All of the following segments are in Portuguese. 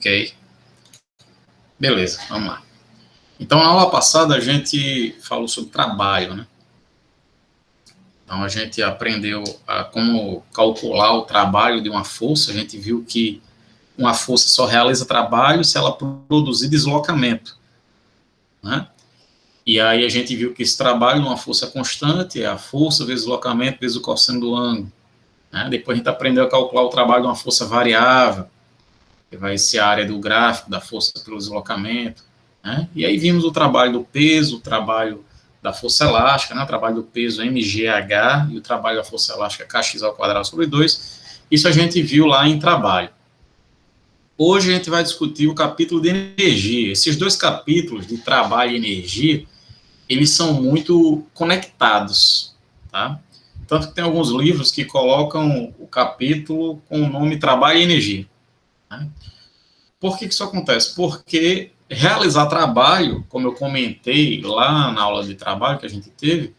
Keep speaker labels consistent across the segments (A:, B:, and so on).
A: Ok. Beleza, vamos lá. Então, na aula passada, a gente falou sobre trabalho, né? Então, a gente aprendeu a como calcular o trabalho de uma força. A gente viu que uma força só realiza trabalho se ela produzir deslocamento, né? E aí a gente viu que esse trabalho numa força constante é a força vezes o deslocamento vezes o cosseno do ângulo, né? Depois a gente aprendeu a calcular o trabalho de uma força variável, que vai ser a área do gráfico da força pelo deslocamento, né? E aí vimos o trabalho do peso, o trabalho da força elástica, né? O trabalho do peso mgh e o trabalho da força elástica kx² sobre 2. Isso a gente viu lá em trabalho. Hoje a gente vai discutir o capítulo de energia. Esses dois capítulos, de trabalho e energia, eles são muito conectados, tá? Tanto que tem alguns livros que colocam o capítulo com o nome Trabalho e Energia, né? Por que isso acontece? Porque realizar trabalho, como eu comentei lá na aula de trabalho que a gente teve,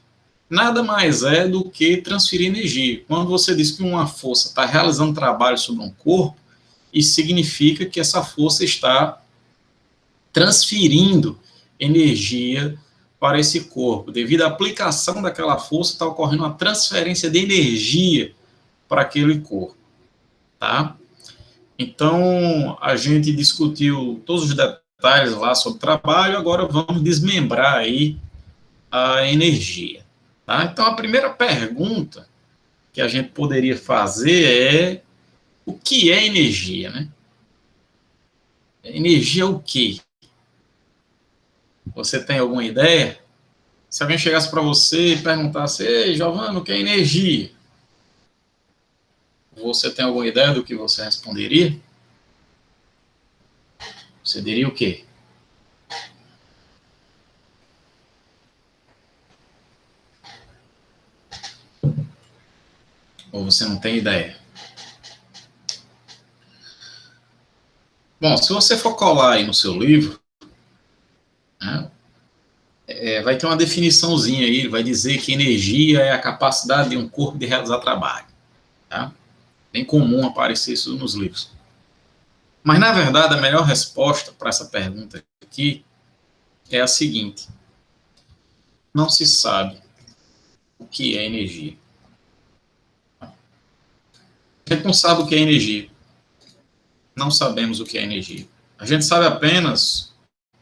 A: nada mais é do que transferir energia. Quando você diz que uma força está realizando trabalho sobre um corpo, isso significa que essa força está transferindo energia para esse corpo. Devido à aplicação daquela força, está ocorrendo uma transferência de energia para aquele corpo, tá? Então, a gente discutiu todos os detalhes lá sobre trabalho, agora vamos desmembrar aí a energia, tá? Então, a primeira pergunta que a gente poderia fazer é: o que é energia, né? Energia é o quê? Você tem alguma ideia? Se alguém chegasse para você e perguntasse: ei, Giovana, o que é energia? Você tem alguma ideia do que você responderia? Você diria o quê? Ou você não tem ideia? Bom, se você for colar aí no seu livro, né, vai ter uma definiçãozinha aí, ele vai dizer que energia é a capacidade de um corpo de realizar trabalho, tá? Bem comum aparecer isso nos livros. Mas, na verdade, a melhor resposta para essa pergunta aqui é a seguinte: não se sabe o que é energia. A gente não sabe o que é energia. Não sabemos o que é energia. A gente sabe apenas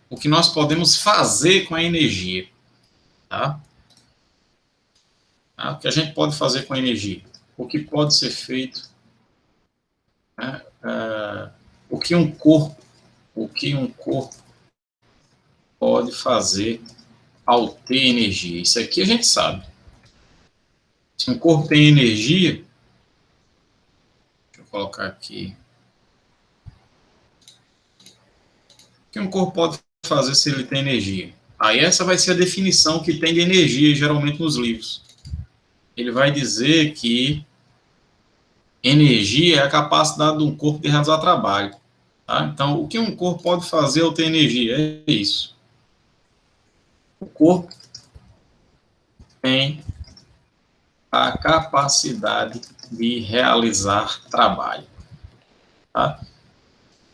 A: o que nós podemos fazer com a energia, tá? O que a gente pode fazer com a energia, o que pode ser feito, né? O que um corpo pode fazer ao ter energia. Isso aqui a gente sabe. Se um corpo tem energia, deixa eu colocar aqui, o que um corpo pode fazer se ele tem energia? Aí essa vai ser a definição que tem de energia, geralmente nos livros. Ele vai dizer que energia é a capacidade de um corpo de realizar trabalho. Tá? Então, o que um corpo pode fazer ao ter energia? É isso. O corpo tem a capacidade de realizar trabalho. Tá?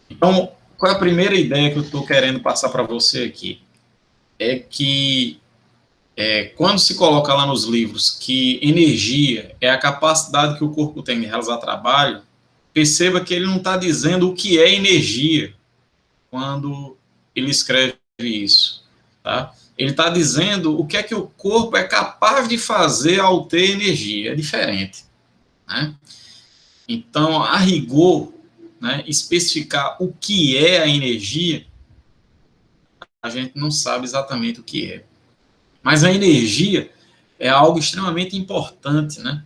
A: Então, qual é a primeira ideia que eu estou querendo passar para você aqui? É que quando se coloca lá nos livros que energia é a capacidade que o corpo tem de realizar trabalho, perceba que ele não está dizendo o que é energia quando ele escreve isso, tá? Ele está dizendo o que é que o corpo é capaz de fazer ao ter energia, é diferente, né? Então, a rigor, né, especificar o que é a energia, a gente não sabe exatamente o que é. Mas a energia é algo extremamente importante, né?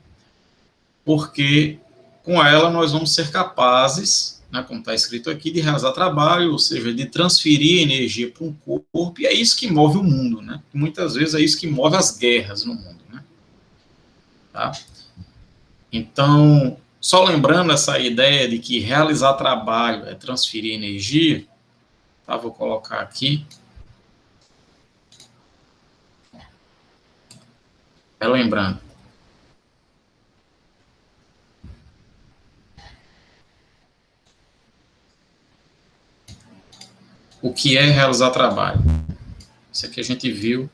A: Porque com ela nós vamos ser capazes, né, como está escrito aqui, de realizar trabalho, ou seja, de transferir energia para um corpo, e é isso que move o mundo, né? Muitas vezes é isso que move as guerras no mundo, né? Tá? Então, só lembrando essa ideia de que realizar trabalho é transferir energia, tá? Vou colocar aqui. Lembrando. o que é realizar trabalho. Isso aqui a gente viu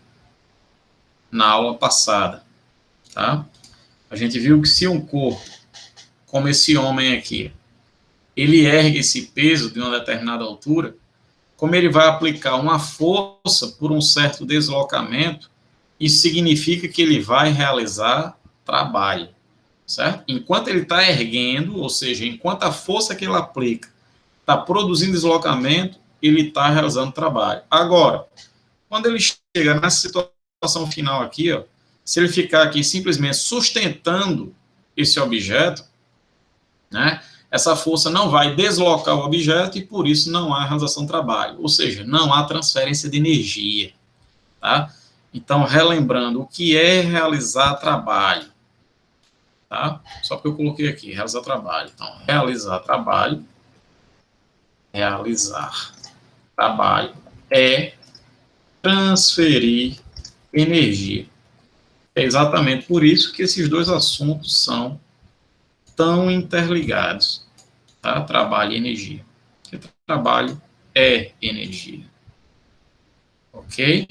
A: na aula passada, tá? A gente viu que se um corpo, como esse homem aqui, ele ergue esse peso de uma determinada altura, como ele vai aplicar uma força por um certo deslocamento, isso significa que ele vai realizar trabalho, certo? Enquanto ele está erguendo, ou seja, enquanto a força que ele aplica está produzindo deslocamento, ele está realizando trabalho. Agora, quando ele chega nessa situação final aqui, ó, se ele ficar aqui simplesmente sustentando esse objeto, né, essa força não vai deslocar o objeto e por isso não há realização de trabalho, ou seja, não há transferência de energia, tá? Então, relembrando, o que é realizar trabalho, tá? Só que eu coloquei aqui, realizar trabalho. Então, realizar trabalho é transferir energia. É exatamente por isso que esses dois assuntos são tão interligados, tá? Trabalho e energia. Porque trabalho é energia. Ok?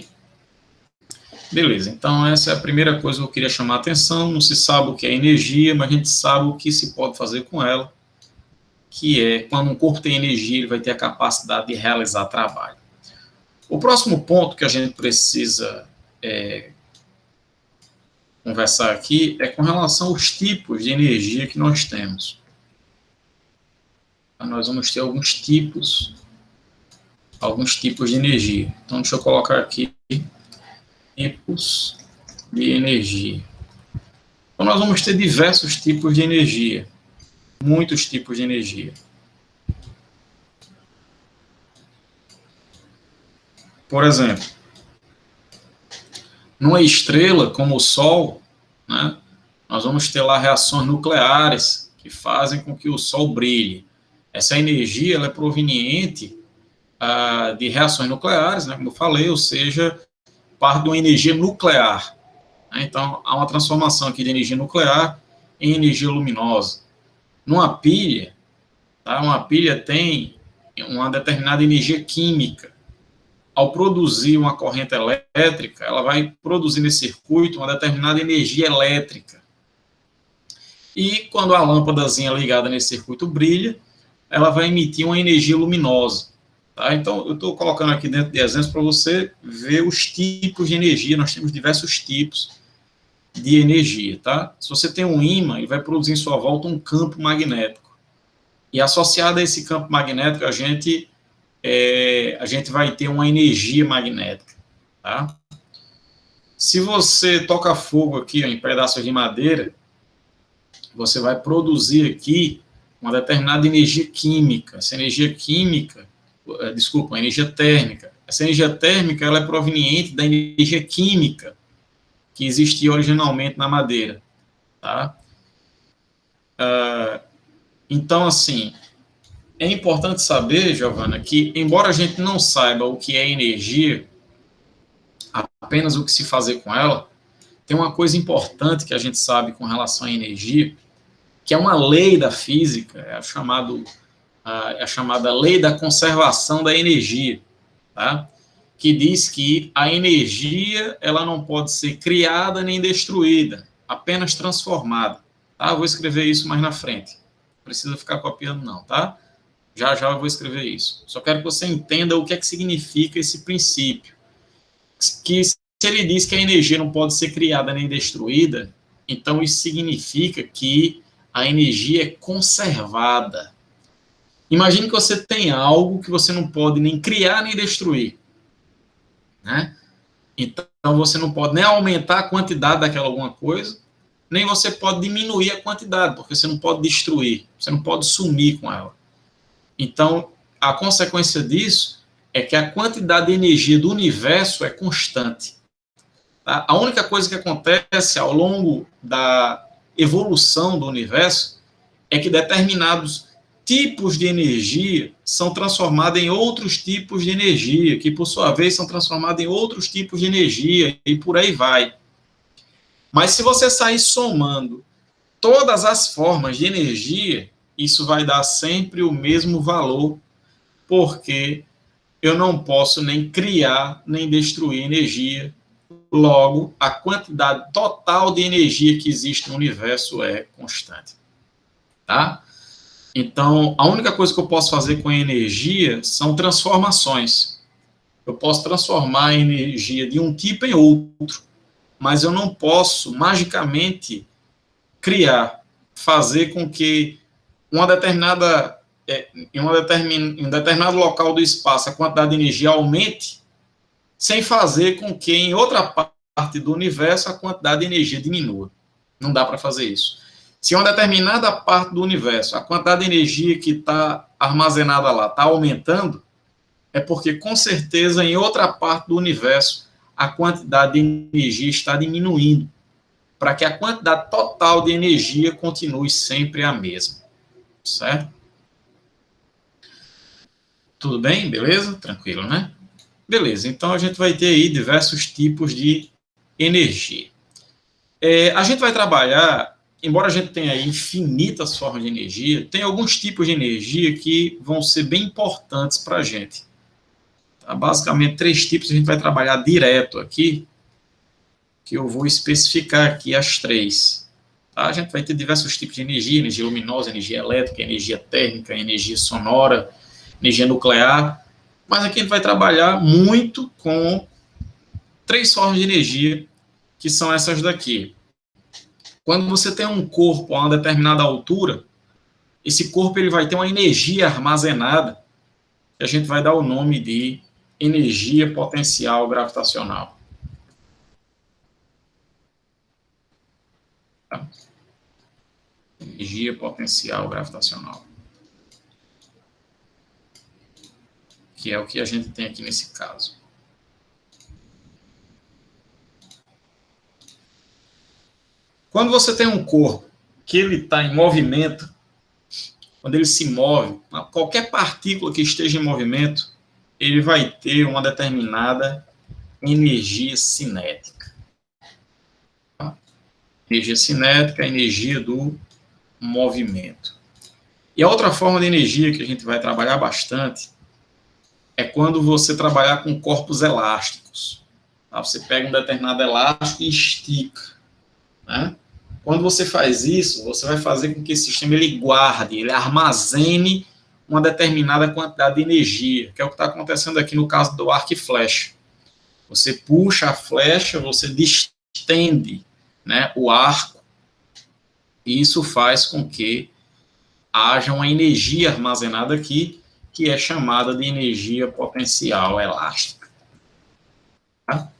A: Beleza, então essa é a primeira coisa que eu queria chamar a atenção. Não se sabe o que é energia, mas a gente sabe o que se pode fazer com ela, que é, quando um corpo tem energia, ele vai ter a capacidade de realizar trabalho. O próximo ponto que a gente precisa conversar aqui é com relação aos tipos de energia que nós temos. Nós vamos ter alguns tipos de energia. Então, deixa eu colocar aqui tipos de energia. Então, nós vamos ter diversos tipos de energia, muitos tipos de energia. Por exemplo, numa estrela como o Sol, né, nós vamos ter lá reações nucleares que fazem com que o Sol brilhe. Essa energia ela é proveniente de reações nucleares, né, como eu falei, ou seja, parte de uma energia nuclear. Então, há uma transformação aqui de energia nuclear em energia luminosa. Numa pilha, tá, uma pilha tem uma determinada energia química. Ao produzir uma corrente elétrica, ela vai produzir nesse circuito uma determinada energia elétrica. E quando a lâmpadazinha ligada nesse circuito brilha, ela vai emitir uma energia luminosa. Tá? Então, eu estou colocando aqui dentro de exemplos para você ver os tipos de energia. Nós temos diversos tipos de energia. Tá? Se você tem um ímã, ele vai produzir em sua volta um campo magnético. E associado a esse campo magnético, a gente vai ter uma energia magnética. Tá? Se você toca fogo aqui ó, em pedaços de madeira, você vai produzir aqui uma determinada energia química. Essa energia química, energia térmica. Essa energia térmica ela é proveniente da energia química que existia originalmente na madeira. Tá? Então, assim, é importante saber, Giovana, que embora a gente não saiba o que é energia, apenas o que se fazer com ela, tem uma coisa importante que a gente sabe com relação à energia, que é uma lei da física, é a chamada lei da conservação da energia, tá? Que diz que a energia ela não pode ser criada nem destruída, apenas transformada. Tá? Vou escrever isso mais na frente. Não precisa ficar copiando não, tá? Já já eu vou escrever isso. Só quero que você entenda o que é que significa esse princípio. Que se ele diz que a energia não pode ser criada nem destruída, então isso significa que a energia é conservada. Imagine que você tem algo que você não pode nem criar nem destruir. Né? Então você não pode nem aumentar a quantidade daquela alguma coisa, nem você pode diminuir a quantidade, porque você não pode destruir, você não pode sumir com ela. Então, a consequência disso é que a quantidade de energia do universo é constante. Tá? A única coisa que acontece ao longo da evolução do universo é que determinados tipos de energia são transformados em outros tipos de energia, que por sua vez são transformados em outros tipos de energia, e por aí vai. Mas se você sair somando todas as formas de energia, isso vai dar sempre o mesmo valor, porque eu não posso nem criar, nem destruir energia. Logo, a quantidade total de energia que existe no universo é constante. Tá? Então, a única coisa que eu posso fazer com a energia são transformações. Eu posso transformar a energia de um tipo em outro, mas eu não posso, magicamente, criar, fazer com que uma determinada, em um determinado local do espaço, a quantidade de energia aumente, sem fazer com que em outra parte do universo a quantidade de energia diminua. Não dá para fazer isso. Se uma determinada parte do universo, a quantidade de energia que está armazenada lá está aumentando, é porque, com certeza, em outra parte do universo, a quantidade de energia está diminuindo, para que a quantidade total de energia continue sempre a mesma. Certo? Tudo bem? Beleza? Tranquilo, né? Beleza, então a gente vai ter aí diversos tipos de energia. A gente vai trabalhar, embora a gente tenha aí infinitas formas de energia, tem alguns tipos de energia que vão ser bem importantes para a gente. Tá? Basicamente, 3 tipos a gente vai trabalhar direto aqui, que eu vou especificar aqui as 3. Tá? A gente vai ter diversos tipos de energia: energia luminosa, energia elétrica, energia térmica, energia sonora, energia nuclear. Mas aqui a gente vai trabalhar muito com 3 formas de energia, que são essas daqui. Quando você tem um corpo a uma determinada altura, esse corpo ele vai ter uma energia armazenada, que a gente vai dar o nome de energia potencial gravitacional. Tá? Energia potencial gravitacional. Que é o que a gente tem aqui nesse caso. Quando você tem um corpo que ele está em movimento, quando ele se move, qualquer partícula que esteja em movimento, ele vai ter uma determinada energia cinética. Tá? Energia cinética é a energia do movimento. E a outra forma de energia que a gente vai trabalhar bastante é quando você trabalhar com corpos elásticos. Tá? Você pega um determinado elástico e estica. Né? Quando você faz isso, você vai fazer com que esse sistema ele guarde, ele armazene uma determinada quantidade de energia, que é o que está acontecendo aqui no caso do arco e flecha. Você puxa a flecha, você distende, né, o arco, e isso faz com que haja uma energia armazenada aqui, que é chamada de energia potencial elástica. Tá?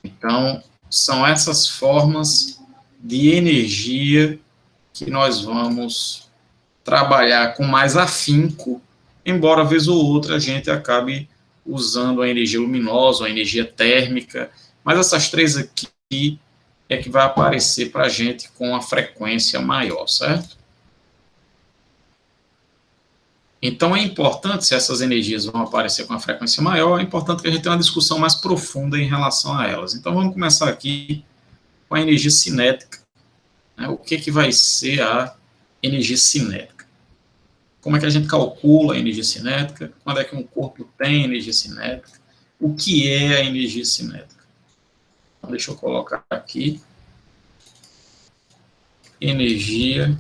A: Então, são essas formas de energia que nós vamos trabalhar com mais afinco, embora vez ou outra a gente acabe usando a energia luminosa, a energia térmica, mas essas 3 aqui é que vai aparecer para a gente com a frequência maior, certo? Então, é importante, se essas energias vão aparecer com a frequência maior, é importante que a gente tenha uma discussão mais profunda em relação a elas. Então, vamos começar aqui com a energia cinética. Né? O que vai ser a energia cinética? Como é que a gente calcula a energia cinética? Quando é que um corpo tem energia cinética? O que é a energia cinética? Então, deixa eu colocar aqui. Energia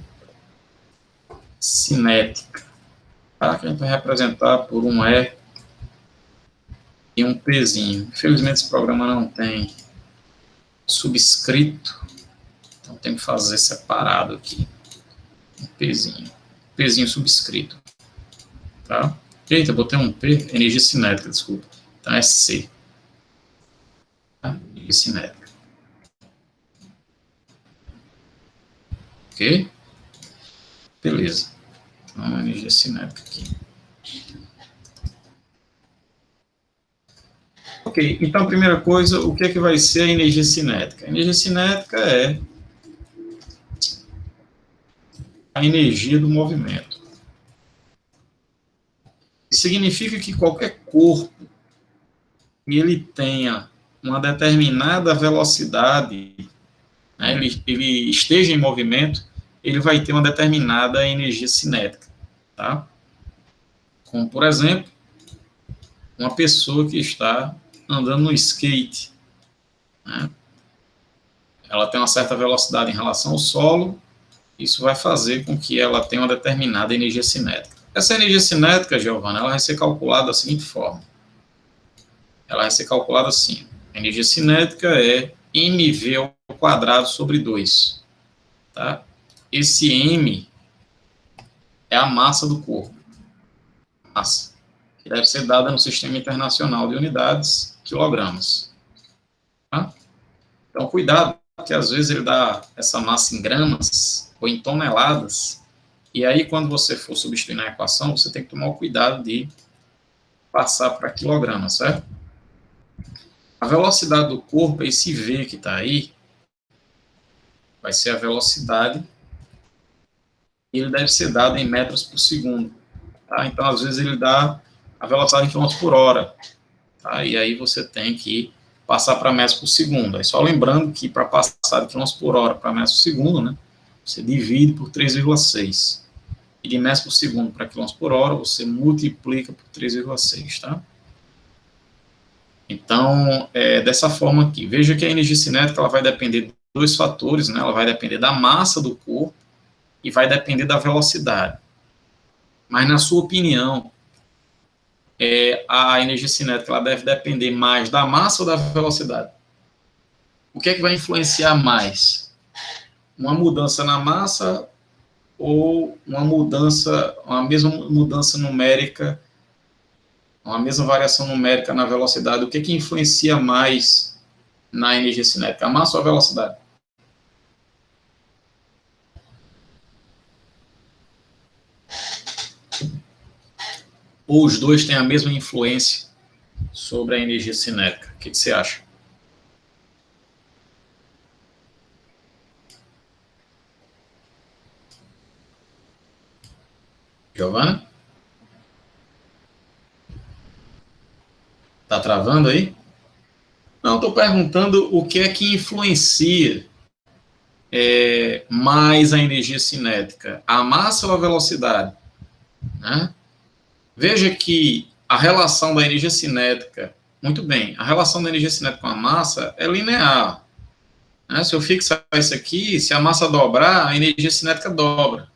A: cinética. Tá? Que a gente vai representar por um E e um Pzinho. Infelizmente, esse programa não tem subscrito, então tem que fazer separado aqui. Um Pzinho subscrito. Tá? Eita, botei um P, energia cinética, desculpa. Então é C. Tá? Energia cinética. Ok? Beleza. Então, energia cinética aqui. Ok, então a primeira coisa, o que é que vai ser a energia cinética? A energia cinética é a energia do movimento. Significa que qualquer corpo que ele tenha uma determinada velocidade, né, ele esteja em movimento, ele vai ter uma determinada energia cinética. Tá? Como, por exemplo, uma pessoa que está andando no skate, né? Ela tem uma certa velocidade em relação ao solo, isso vai fazer com que ela tenha uma determinada energia cinética. Essa energia cinética, Giovana, ela vai ser calculada da seguinte forma. Ela vai ser calculada assim. A energia cinética é mv ao quadrado sobre 2. Tá? Esse m é a massa do corpo. Massa. Que deve ser dada no Sistema Internacional de Unidades, quilogramas. Tá? Então, cuidado, porque às vezes ele dá essa massa em gramas ou em toneladas, e aí quando você for substituir na equação, você tem que tomar o cuidado de passar para quilogramas, certo? A velocidade do corpo, esse V que está aí, vai ser a velocidade, e ele deve ser dado em metros por segundo. Tá? Então, às vezes, ele dá a velocidade em quilômetros por hora. Tá? E aí você tem que passar para metros por segundo. Aí só lembrando que para passar de quilômetros por hora para metros por segundo, né, você divide por 3,6. E de metros por segundo para quilômetros por hora, você multiplica por 3,6. Tá? Então, dessa forma aqui. Veja que a energia cinética ela vai depender de dois fatores, né? Ela vai depender da massa do corpo e vai depender da velocidade. Mas, na sua opinião, a energia cinética ela deve depender mais da massa ou da velocidade? O que é que vai influenciar mais? Uma mudança na massa ou uma mesma mudança numérica, uma mesma variação numérica na velocidade? O que é que influencia mais na energia cinética, a massa ou a velocidade? Ou os dois têm a mesma influência sobre a energia cinética? O que você acha? Giovana? Tá travando aí? Não, estou perguntando o que é que influencia mais a energia cinética, a massa ou a velocidade? Né? Veja que a relação da energia cinética, muito bem, a relação da energia cinética com a massa é linear. Né? Se eu fixar isso aqui, se a massa dobrar, a energia cinética dobra.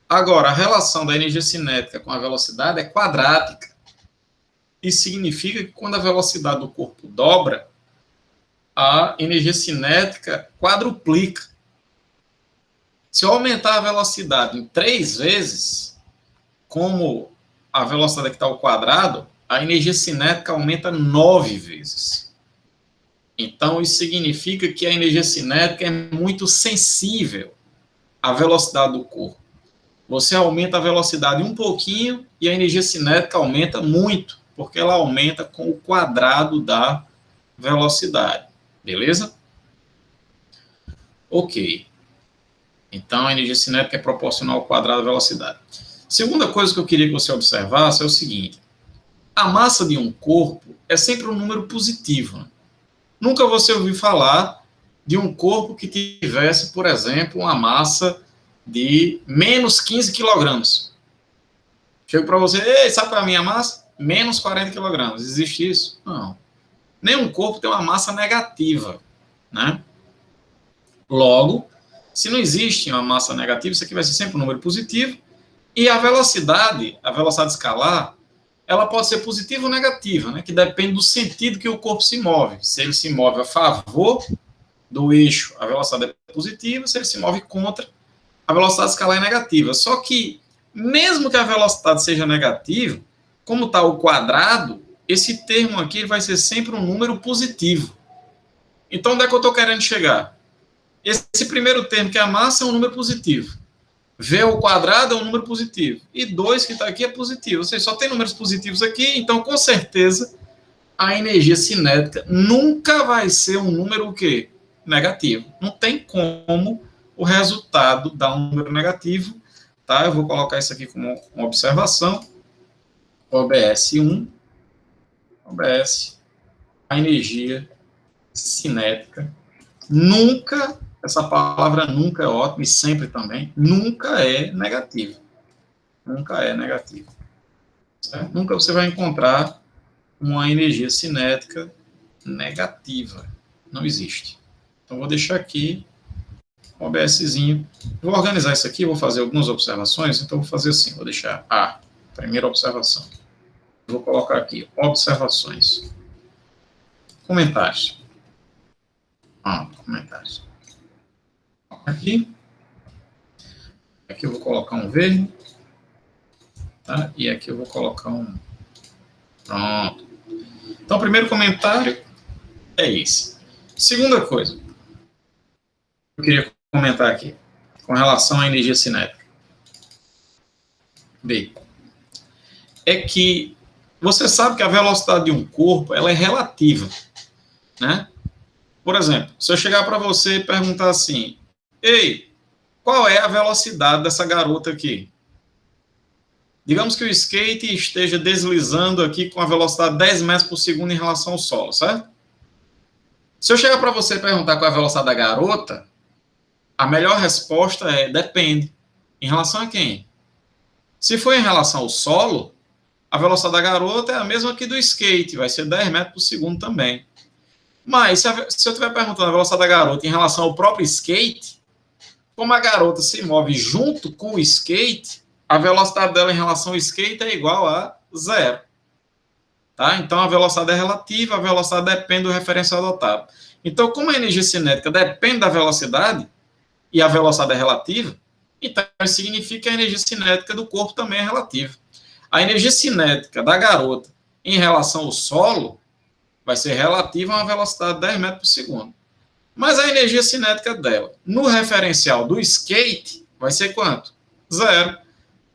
A: Agora, a relação da energia cinética com a velocidade é quadrática. Isso significa que quando a velocidade do corpo dobra, a energia cinética quadruplica. Se eu aumentar a velocidade em 3 vezes, como a velocidade que está ao quadrado, a energia cinética aumenta 9 vezes. Então, isso significa que a energia cinética é muito sensível à velocidade do corpo. Você aumenta a velocidade um pouquinho e a energia cinética aumenta muito, porque ela aumenta com o quadrado da velocidade. Beleza? Ok. Então, a energia cinética é proporcional ao quadrado da velocidade. Segunda coisa que eu queria que você observasse é o seguinte. A massa de um corpo é sempre um número positivo. Né? Nunca você ouviu falar de um corpo que tivesse, por exemplo, uma massa de menos 15 quilogramas. Chego para você, ei, sabe qual é a minha massa? Menos 40 quilogramas. Existe isso? Não. Nenhum corpo tem uma massa negativa. Né? Logo, se não existe uma massa negativa, isso aqui vai ser sempre um número positivo. E a velocidade escalar, ela pode ser positiva ou negativa, né? Que depende do sentido que o corpo se move. Se ele se move a favor do eixo, a velocidade é positiva. Se ele se move contra, a velocidade escalar é negativa. Só que, mesmo que a velocidade seja negativa, como está o quadrado, esse termo aqui vai ser sempre um número positivo. Então, onde é que eu estou querendo chegar? Esse primeiro termo, que é a massa, é um número positivo. V ao quadrado é um número positivo. E 2 que está aqui é positivo. Ou seja, só tem números positivos aqui, então, com certeza, a energia cinética nunca vai ser um número o quê? Negativo. Não tem como o resultado dar um número negativo. Tá? Eu vou colocar isso aqui como uma observação. OBS 1. OBS. A energia cinética nunca, essa palavra nunca é ótima, e sempre também, nunca é negativo. Nunca é negativo. Certo? Nunca você vai encontrar uma energia cinética negativa. Não existe. Então, vou deixar aqui um OBSzinho. Vou organizar isso aqui, vou fazer algumas observações, então vou fazer assim, vou deixar a primeira observação. Vou colocar aqui, observações. Comentários. Comentários. Aqui. Aqui eu vou colocar um verde. Tá? E aqui eu vou colocar um... Pronto. Então, o primeiro comentário é esse. Segunda coisa, eu queria comentar aqui, com relação à energia cinética. B. É que você sabe que a velocidade de um corpo, ela é relativa, né? Por exemplo, se eu chegar para você e perguntar assim, ei, qual é a velocidade dessa garota aqui? Digamos que o skate esteja deslizando aqui com a velocidade 10 metros por segundo em relação ao solo, certo? Se eu chegar para você e perguntar qual é a velocidade da garota, a melhor resposta é depende. Em relação a quem? Se for em relação ao solo, a velocidade da garota é a mesma que do skate, vai ser 10 metros por segundo também. Mas, se eu estiver perguntando a velocidade da garota em relação ao próprio skate, como a garota se move junto com o skate, a velocidade dela em relação ao skate é igual a zero. Tá? Então, a velocidade é relativa, a velocidade depende do referencial adotado. Então, como a energia cinética depende da velocidade, e a velocidade é relativa, então isso significa que a energia cinética do corpo também é relativa. A energia cinética da garota em relação ao solo vai ser relativa a uma velocidade de 10 metros por segundo. Mas a energia cinética dela no referencial do skate vai ser quanto? Zero.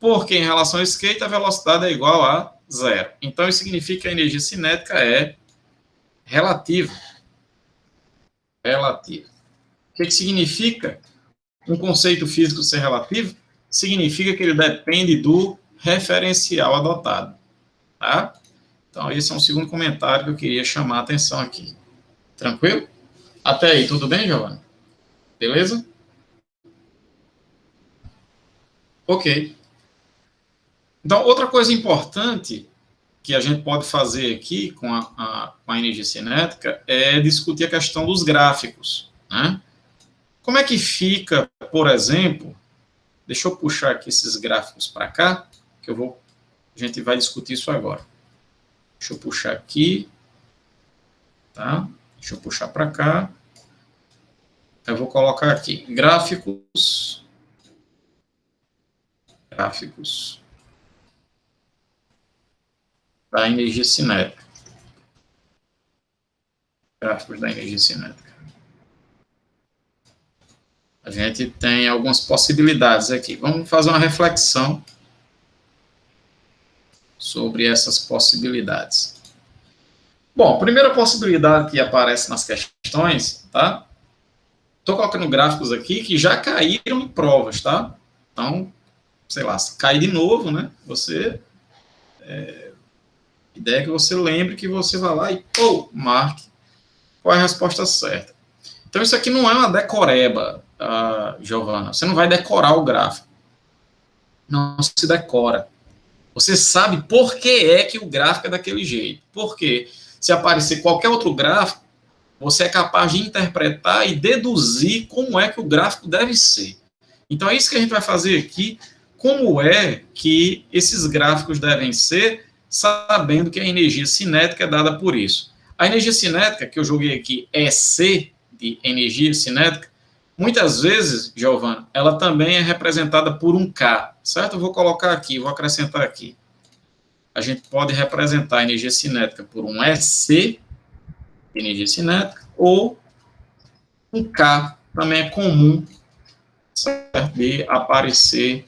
A: Porque em relação ao skate a velocidade é igual a zero. Então isso significa que a energia cinética é relativa. Relativa. O que significa um conceito físico ser relativo? Significa que ele depende do referencial adotado. Tá? Então, esse é um segundo comentário que eu queria chamar a atenção aqui. Tranquilo? Até aí, tudo bem, Giovana? Beleza? Ok. Então, outra coisa importante que a gente pode fazer aqui com a energia cinética é discutir a questão dos gráficos, né? Como é que fica, por exemplo, deixa eu puxar aqui esses gráficos para cá, que a gente vai discutir isso agora. Deixa eu puxar aqui, tá? Deixa eu puxar para cá. Eu vou colocar aqui, gráficos da energia cinética. Gráficos da energia cinética. A gente tem algumas possibilidades aqui. Vamos fazer uma reflexão sobre essas possibilidades. Bom, a primeira possibilidade que aparece nas questões, tá? Estou colocando gráficos aqui que já caíram em provas, tá? Então, sei lá, se cair de novo, né? A ideia é que você lembre que você vai lá e, marque qual é a resposta certa. Então, isso aqui não é uma decoreba, Giovana. Você não vai decorar o gráfico. Não se decora. Você sabe por que é que o gráfico é daquele jeito. Porque se aparecer qualquer outro gráfico, você é capaz de interpretar e deduzir como é que o gráfico deve ser. Então, é isso que a gente vai fazer aqui. Como é que esses gráficos devem ser, sabendo que a energia cinética é dada por isso. A energia cinética, que eu joguei aqui, EC, de energia cinética, muitas vezes, Giovana, ela também é representada por um K, certo? Eu vou colocar aqui, vou acrescentar aqui. A gente pode representar a energia cinética por um EC, energia cinética, ou um K, também é comum, certo? De aparecer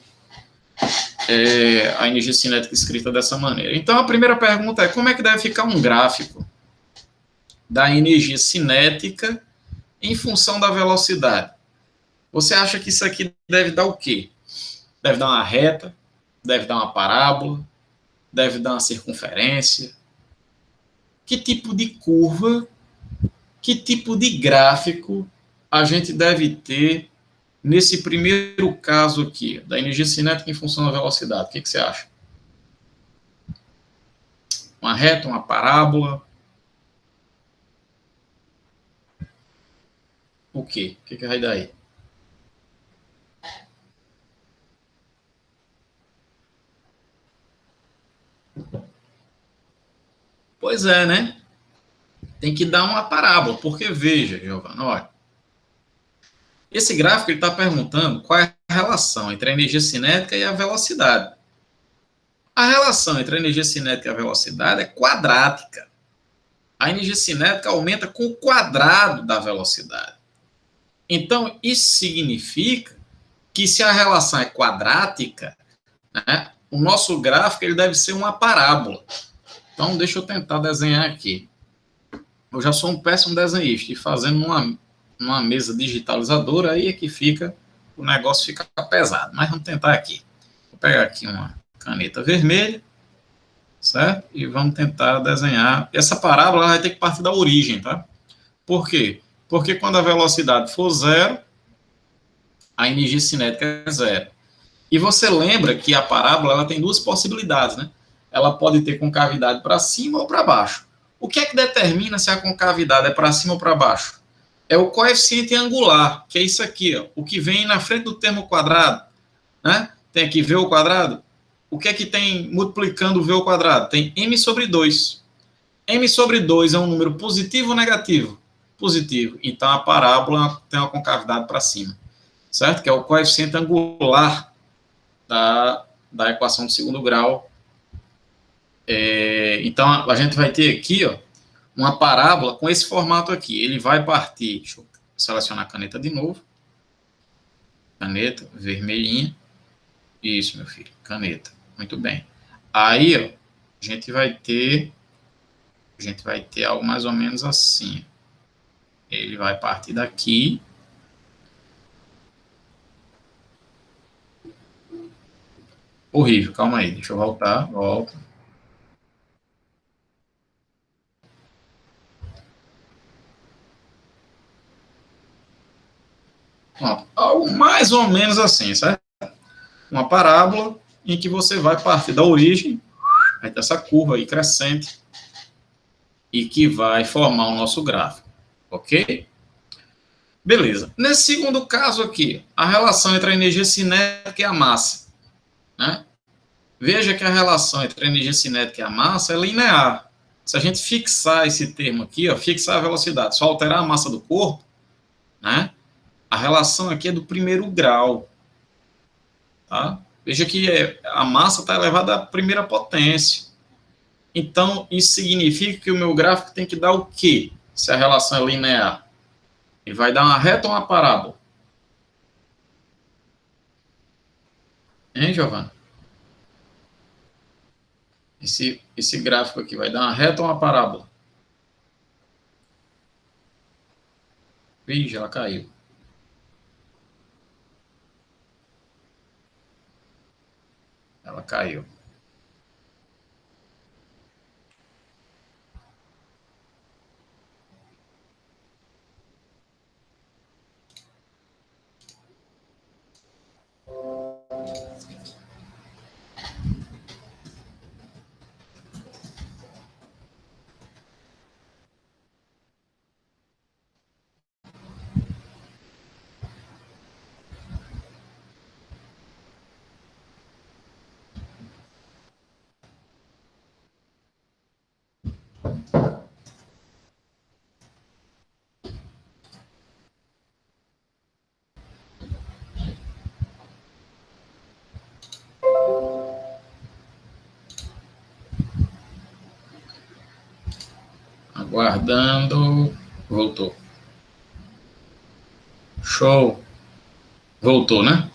A: a energia cinética escrita dessa maneira. Então, a primeira pergunta é, como é que deve ficar um gráfico da energia cinética em função da velocidade? Você acha que isso aqui deve dar o quê? Deve dar uma reta? Deve dar uma parábola? Deve dar uma circunferência? Que tipo de curva, que tipo de gráfico a gente deve ter nesse primeiro caso aqui, da energia cinética em função da velocidade? O que você acha? Uma reta, uma parábola. O quê? O que que vai dar aí? Pois é, né? Tem que dar uma parábola, porque veja, Giovana, olha, esse gráfico ele está perguntando qual é a relação entre a energia cinética e a velocidade. A relação entre a energia cinética e a velocidade é quadrática. A energia cinética aumenta com o quadrado da velocidade. Então, isso significa que se a relação é quadrática, né, o nosso gráfico ele deve ser uma parábola. Então, deixa eu tentar desenhar aqui. Eu já sou um péssimo desenhista, e fazendo numa mesa digitalizadora, aí é que fica, o negócio fica pesado. Mas vamos tentar aqui. Vou pegar aqui uma caneta vermelha, certo? E vamos tentar desenhar. Essa parábola vai ter que partir da origem, tá? Por quê? Porque quando a velocidade for zero, a energia cinética é zero. E você lembra que a parábola ela tem duas possibilidades, né? Ela pode ter concavidade para cima ou para baixo. O que é que determina se a concavidade é para cima ou para baixo? É o coeficiente angular, que é isso aqui, ó, o que vem na frente do termo quadrado, né? Tem aqui v ao quadrado. O que é que tem multiplicando v ao quadrado? Tem m sobre 2. M sobre 2 é um número positivo ou negativo? Positivo. Então, a parábola tem uma concavidade para cima, certo? Que é o coeficiente angular da equação do segundo grau. Então, a gente vai ter aqui, ó, uma parábola com esse formato aqui. Ele vai partir, deixa eu selecionar a caneta de novo. Caneta, vermelhinha. Isso, meu filho, caneta. Muito bem. Aí, ó, a gente vai ter algo mais ou menos assim. Ele vai partir daqui. Horrível, calma aí, deixa eu voltar, volta. Pronto, algo mais ou menos assim, certo? Uma parábola em que você vai partir da origem, vai ter essa curva aí crescente, e que vai formar o nosso gráfico, ok? Beleza. Nesse segundo caso aqui, a relação entre a energia cinética e a massa, né? Veja que a relação entre a energia cinética e a massa é linear. Se a gente fixar esse termo aqui, ó, fixar a velocidade, só alterar a massa do corpo, né? A relação aqui é do primeiro grau, tá? Veja que a massa está elevada à primeira potência. Então, isso significa que o meu gráfico tem que dar o quê? Se a relação é linear. Ele vai dar uma reta ou uma parábola? Hein, Giovana? Esse gráfico aqui vai dar uma reta ou uma parábola? Vixe, ela caiu. Ela caiu. Aguardando. Voltou. Show. Voltou, né?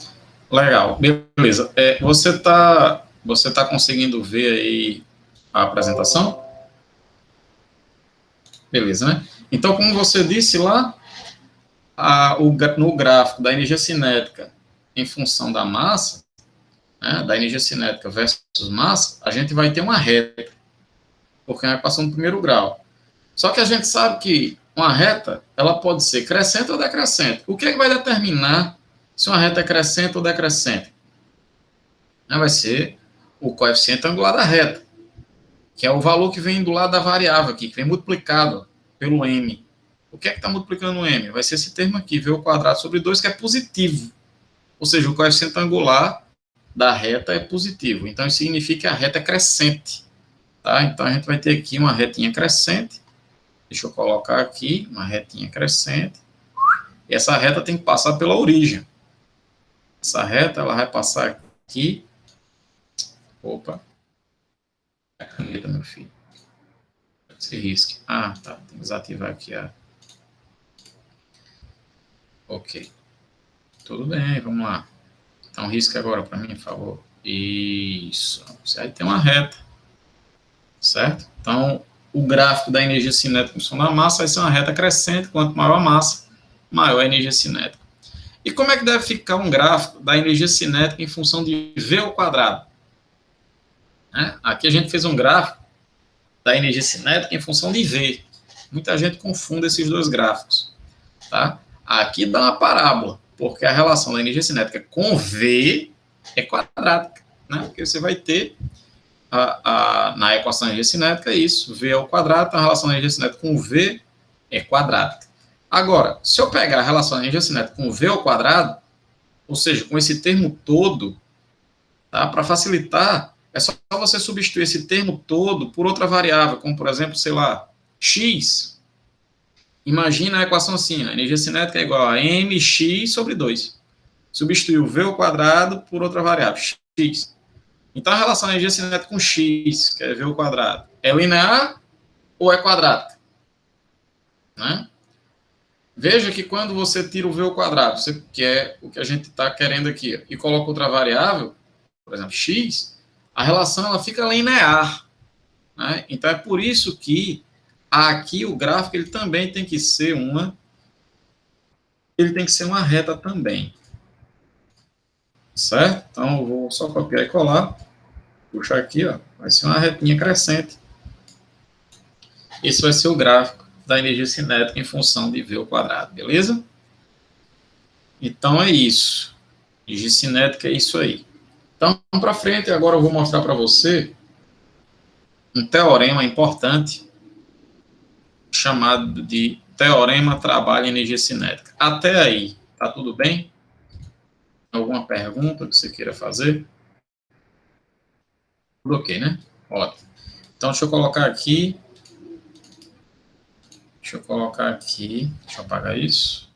A: Legal. Beleza. Você tá conseguindo ver aí a apresentação? Beleza, né? Então, como você disse lá, no gráfico da energia cinética em função da massa, né, da energia cinética versus massa, a gente vai ter uma reta, porque é uma equação do primeiro grau. Só que a gente sabe que uma reta, ela pode ser crescente ou decrescente. O que é que vai determinar se uma reta é crescente ou decrescente? Vai ser o coeficiente angular da reta. que é o valor que vem do lado da variável aqui, que vem multiplicado pelo m. O que é que está multiplicando o m? Vai ser esse termo aqui, v ao quadrado sobre 2, que é positivo. Ou seja, o coeficiente angular da reta é positivo. Então, isso significa que a reta é crescente. Tá? Então, a gente vai ter aqui uma retinha crescente. Deixa eu colocar aqui uma retinha crescente. E essa reta tem que passar pela origem. Essa reta, ela vai passar aqui. Opa. A caneta, meu filho. Se risque. Ah, tá. Tem que desativar aqui a... Ok. Tudo bem, vamos lá. Então, risque agora para mim, por favor. Isso. Aí tem uma reta. Certo? Então, o gráfico da energia cinética em função da massa vai ser uma reta crescente. Quanto maior a massa, maior a energia cinética. E como é que deve ficar um gráfico da energia cinética em função de V ao quadrado? Aqui a gente fez um gráfico da energia cinética em função de V. Muita gente confunde esses dois gráficos. Tá? Aqui dá uma parábola, porque a relação da energia cinética com V é quadrática. Né? Porque você vai ter, na equação da energia cinética, isso, V ao quadrado, então a relação da energia cinética com V é quadrática. Agora, se eu pegar a relação da energia cinética com V ao quadrado, ou seja, com esse termo todo, tá? Para facilitar, é só você substituir esse termo todo por outra variável, como, por exemplo, sei lá, x. Imagina a equação assim, a energia cinética é igual a mx sobre 2. Substituir o v ao quadrado por outra variável, x. Então, a relação da energia cinética com x, que é v ao quadrado, é linear ou é quadrática? Né? Veja que quando você tira o v ao quadrado, que é o que a gente está querendo aqui, e coloca outra variável, por exemplo, x, a relação ela fica linear. Né? Então, é por isso que aqui o gráfico ele também tem que ser uma reta também. Certo? Então, eu vou só copiar e colar, puxar aqui, ó, vai ser uma retinha crescente. Esse vai ser o gráfico da energia cinética em função de V ao quadrado, beleza? Então, é isso. Energia cinética é isso aí. Então, vamos para frente. Agora eu vou mostrar para você um teorema importante chamado de Teorema Trabalho e Energia Cinética. Até aí, tá tudo bem? Alguma pergunta que você queira fazer? Tudo ok, né? Ótimo. Então, deixa eu colocar aqui. Deixa eu apagar isso.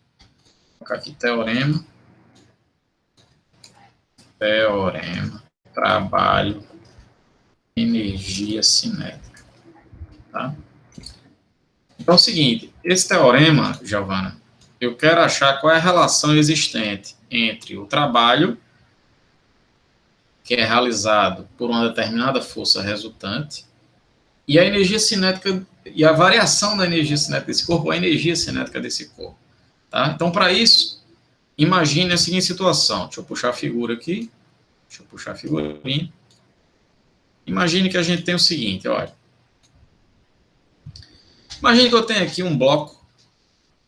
A: Vou colocar aqui Teorema. Trabalho, energia cinética. Tá? Então é o seguinte, esse teorema, Giovana, eu quero achar qual é a relação existente entre o trabalho, que é realizado por uma determinada força resultante, e a energia cinética, e a variação da energia cinética desse corpo, a energia cinética desse corpo. Tá? Então, para isso, imagine a seguinte situação. Deixa eu puxar a figura aqui. Deixa eu puxar a figurinha. Imagine que a gente tem o seguinte, olha. Imagine que eu tenho aqui um bloco.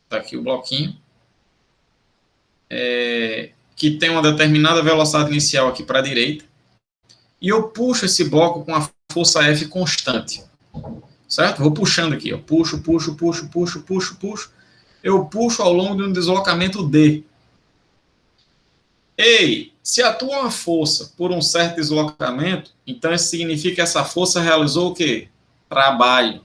A: Está aqui o bloquinho. Que tem uma determinada velocidade inicial aqui para a direita. E eu puxo esse bloco com a força F constante. Certo? Vou puxando aqui. Ó. Puxo. Eu puxo ao longo de um deslocamento D. Ei, se atua uma força por um certo deslocamento, então isso significa que essa força realizou o quê? Trabalho.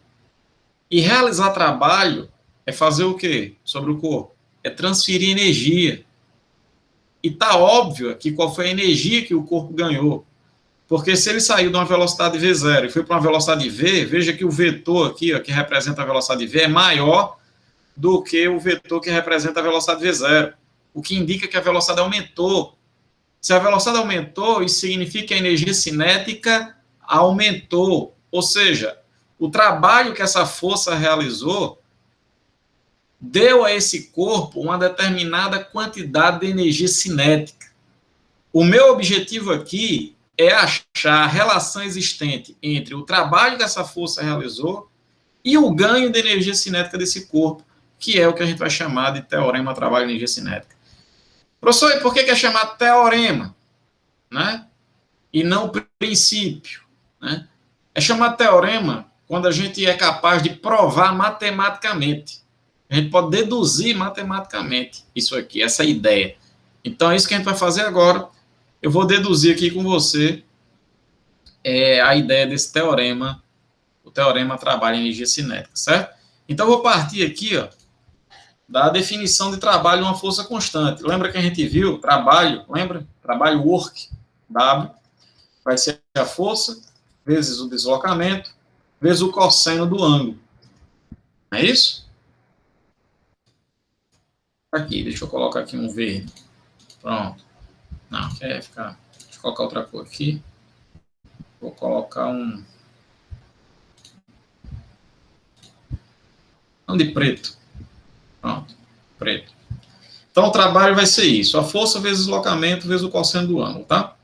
A: E realizar trabalho é fazer o quê sobre o corpo? É transferir energia. E tá óbvio aqui qual foi a energia que o corpo ganhou. Porque se ele saiu de uma velocidade V0 e foi para uma velocidade V, veja que o vetor aqui, ó, que representa a velocidade V, é maior do que o vetor que representa a velocidade V0. O que indica que a velocidade aumentou. Se a velocidade aumentou, isso significa que a energia cinética aumentou. Ou seja, o trabalho que essa força realizou deu a esse corpo uma determinada quantidade de energia cinética. O meu objetivo aqui é achar a relação existente entre o trabalho que essa força realizou e o ganho de energia cinética desse corpo, que é o que a gente vai chamar de teorema trabalho-energia cinética. Professor, e por que é chamado teorema? Né? E não princípio? Né? É chamado teorema quando a gente é capaz de provar matematicamente. A gente pode deduzir matematicamente isso aqui, essa ideia. Então, é isso que a gente vai fazer agora. Eu vou deduzir aqui com você a ideia desse teorema, o teorema trabalho em energia cinética, certo? Então, eu vou partir aqui, ó, da definição de trabalho de uma força constante. Lembra que a gente viu trabalho, lembra? Trabalho work, W, vai ser a força, vezes o deslocamento, vezes o cosseno do ângulo. Não é isso? Aqui, deixa eu colocar aqui um verde. Pronto. Não, quer ficar... Deixa eu colocar outra cor aqui. Vou colocar um de preto. Pronto, preto. Então, o trabalho vai ser isso. A força vezes o deslocamento vezes o cosseno do ângulo, tá?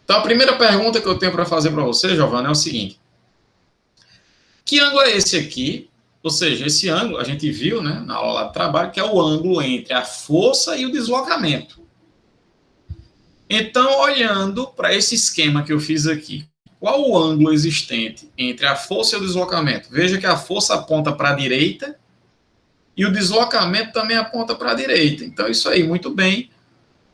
A: Então, a primeira pergunta que eu tenho para fazer para você, Giovana, é o seguinte. Que ângulo é esse aqui? Ou seja, esse ângulo, a gente viu, né, na aula de trabalho, que é o ângulo entre a força e o deslocamento. Então, olhando para esse esquema que eu fiz aqui, qual o ângulo existente entre a força e o deslocamento? Veja que a força aponta para a direita e o deslocamento também aponta para a direita. Então, isso aí, muito bem.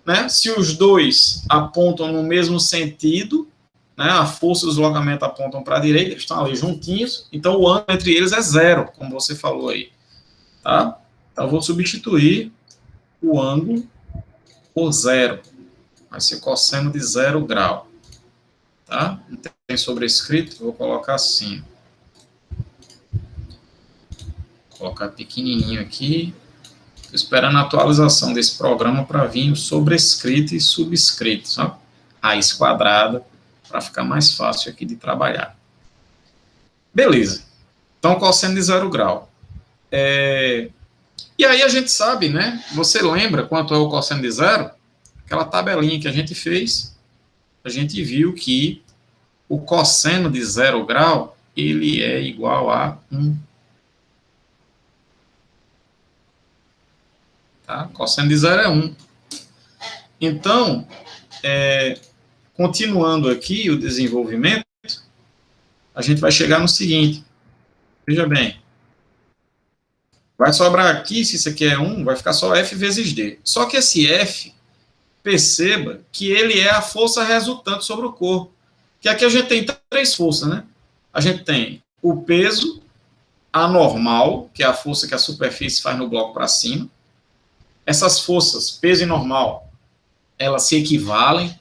A: Né? Se os dois apontam no mesmo sentido, né, a força e o deslocamento apontam para a direita, eles estão ali juntinhos, então o ângulo entre eles é zero, como você falou aí. Tá? Então, eu vou substituir o ângulo por zero. Vai ser cosseno de 0 grau. Tá? Não tem sobrescrito, vou colocar assim. Vou colocar pequenininho aqui. Estou esperando a atualização desse programa para vir o sobrescrito e subscrito, sabe? Raiz quadrada, para ficar mais fácil aqui de trabalhar. Beleza. Então, cosseno de 0 grau. E aí a gente sabe, né? Você lembra quanto é o cosseno de zero? Aquela tabelinha que a gente fez, a gente viu que o cosseno de 0 grau, ele é igual a 1. Tá? Cosseno de zero é 1. Então, continuando aqui o desenvolvimento, a gente vai chegar no seguinte. Veja bem. Vai sobrar aqui, se isso aqui é 1, vai ficar só F vezes D. Só que esse F, perceba que ele é a força resultante sobre o corpo. Que aqui a gente tem 3 forças, né? A gente tem o peso anormal, que é a força que a superfície faz no bloco para cima. Essas forças, peso e normal, elas se equivalem,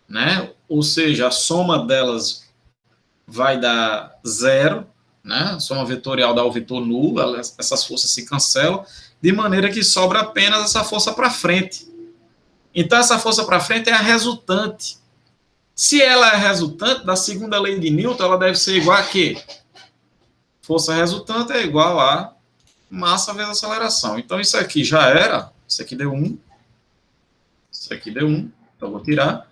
A: né? Ou seja, a soma delas vai dar zero, né? A soma vetorial dá o vetor nulo, essas forças se cancelam, de maneira que sobra apenas essa força para frente. Então, essa força para frente é a resultante. Se ela é a resultante da segunda lei de Newton, ela deve ser igual a quê? Força resultante é igual a massa vezes aceleração. Então, isso aqui já era, isso aqui deu 1, isso aqui deu 1, então vou tirar.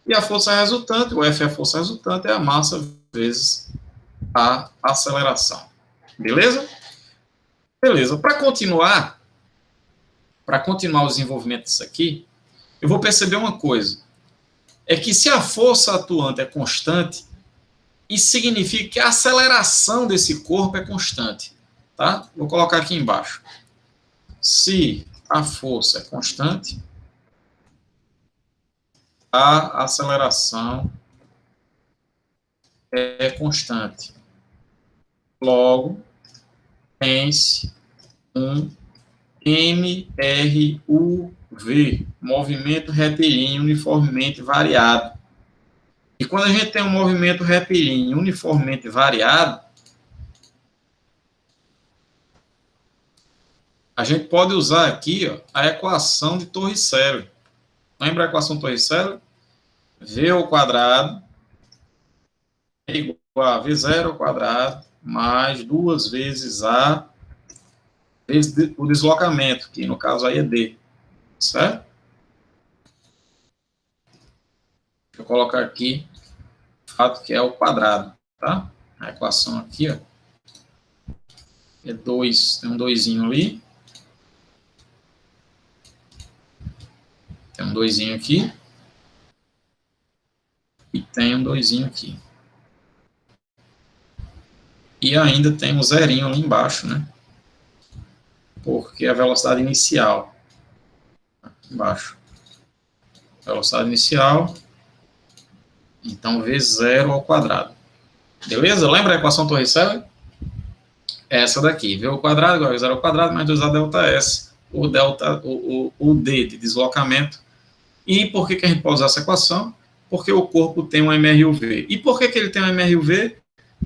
A: E a força resultante, o F é a força resultante, é a massa vezes a aceleração. Beleza? Beleza. Para continuar o desenvolvimento disso aqui, eu vou perceber uma coisa. É que se a força atuante é constante, isso significa que a aceleração desse corpo é constante. Tá? Vou colocar aqui embaixo. Se a força é constante, a aceleração é constante. Logo, pense um MRUV, movimento retilíneo uniformemente variado. E quando a gente tem um movimento retilíneo uniformemente variado, a gente pode usar aqui, ó, a equação de Torricelli. Lembra a equação de Torricelli? V ao quadrado é igual a V0 ao quadrado mais 2 vezes A vezes o deslocamento, que no caso aí é D. Certo? Deixa eu colocar aqui o fato que é o quadrado, tá? A equação aqui, ó, é 2, tem um 2 ali. Tem um 2 aqui. E tem um 2 aqui. E ainda tem um zerinho ali embaixo, né? Porque a velocidade inicial, embaixo, velocidade inicial, então V0 ao quadrado. Beleza? Lembra a equação Torricelli? Essa daqui, V ao quadrado igual a V0 ao quadrado, mais 2A delta S, o D de deslocamento. E por que a gente pode usar essa equação? Porque o corpo tem um mRUV. E por que ele tem um mRUV?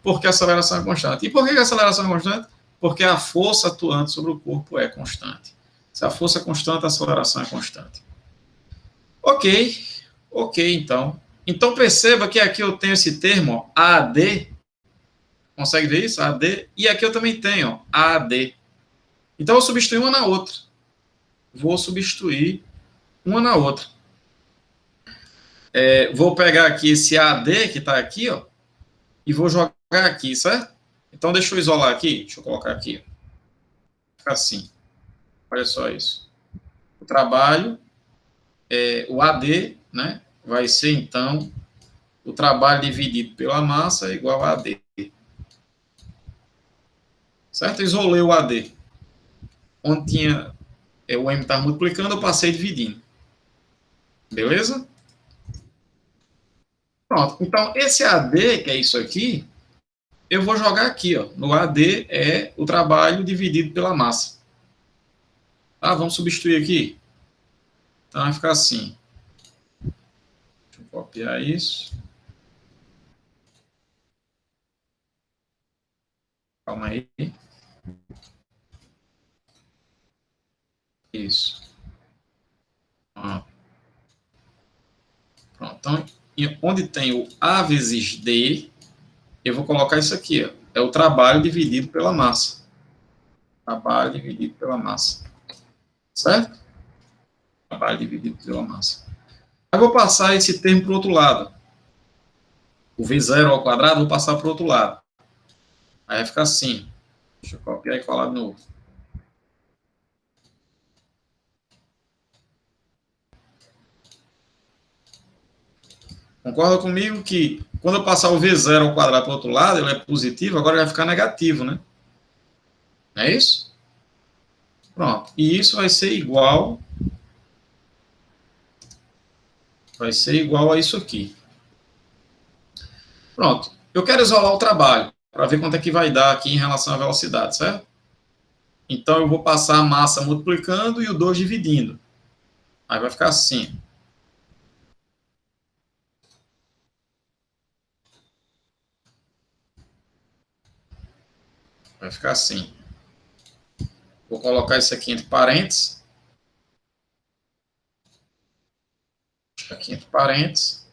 A: Porque a aceleração é constante. E por que a aceleração é constante? Porque a força atuante sobre o corpo é constante. Se a força é constante, a aceleração é constante. Ok, então. Então perceba que aqui eu tenho esse termo, ó, AD. Consegue ver isso? AD. E aqui eu também tenho, ó, AD. Então eu vou substituir uma na outra. Vou substituir uma na outra. Vou pegar aqui esse AD que está aqui, ó, e vou jogar aqui, certo? Então deixa eu isolar aqui. Deixa eu colocar aqui. Fica assim. Olha só isso. O trabalho, o AD, né, vai ser, então, o trabalho dividido pela massa é igual a AD. Certo? Isolei o AD. Onde tinha o M estava multiplicando, eu passei dividindo. Beleza? Pronto. Então, esse AD, que é isso aqui, eu vou jogar aqui, ó. No AD é o trabalho dividido pela massa. Tá? Vamos substituir aqui. Então, vai ficar assim. Deixa eu copiar isso. Calma aí. Isso. Pronto. Então, onde tem o A vezes D, eu vou colocar isso aqui, ó. É o trabalho dividido pela massa. Trabalho dividido pela massa. Certo? Trabalho dividido pela massa. Aí vou passar esse termo para o outro lado. O V0 ao quadrado, vou passar para o outro lado. Aí vai ficar assim. Deixa eu copiar e colar de novo. Concorda comigo que quando eu passar o V0 ao quadrado para o outro lado, ele é positivo, agora vai ficar negativo, né? Não é isso? Pronto. E isso vai ser igual a isso aqui. Pronto. Eu quero isolar o trabalho, para ver quanto é que vai dar aqui em relação à velocidade, certo? Então, eu vou passar a massa multiplicando e o 2 dividindo. Aí vai ficar assim. Vai ficar assim. Vou colocar isso aqui entre parênteses. Aqui entre parênteses.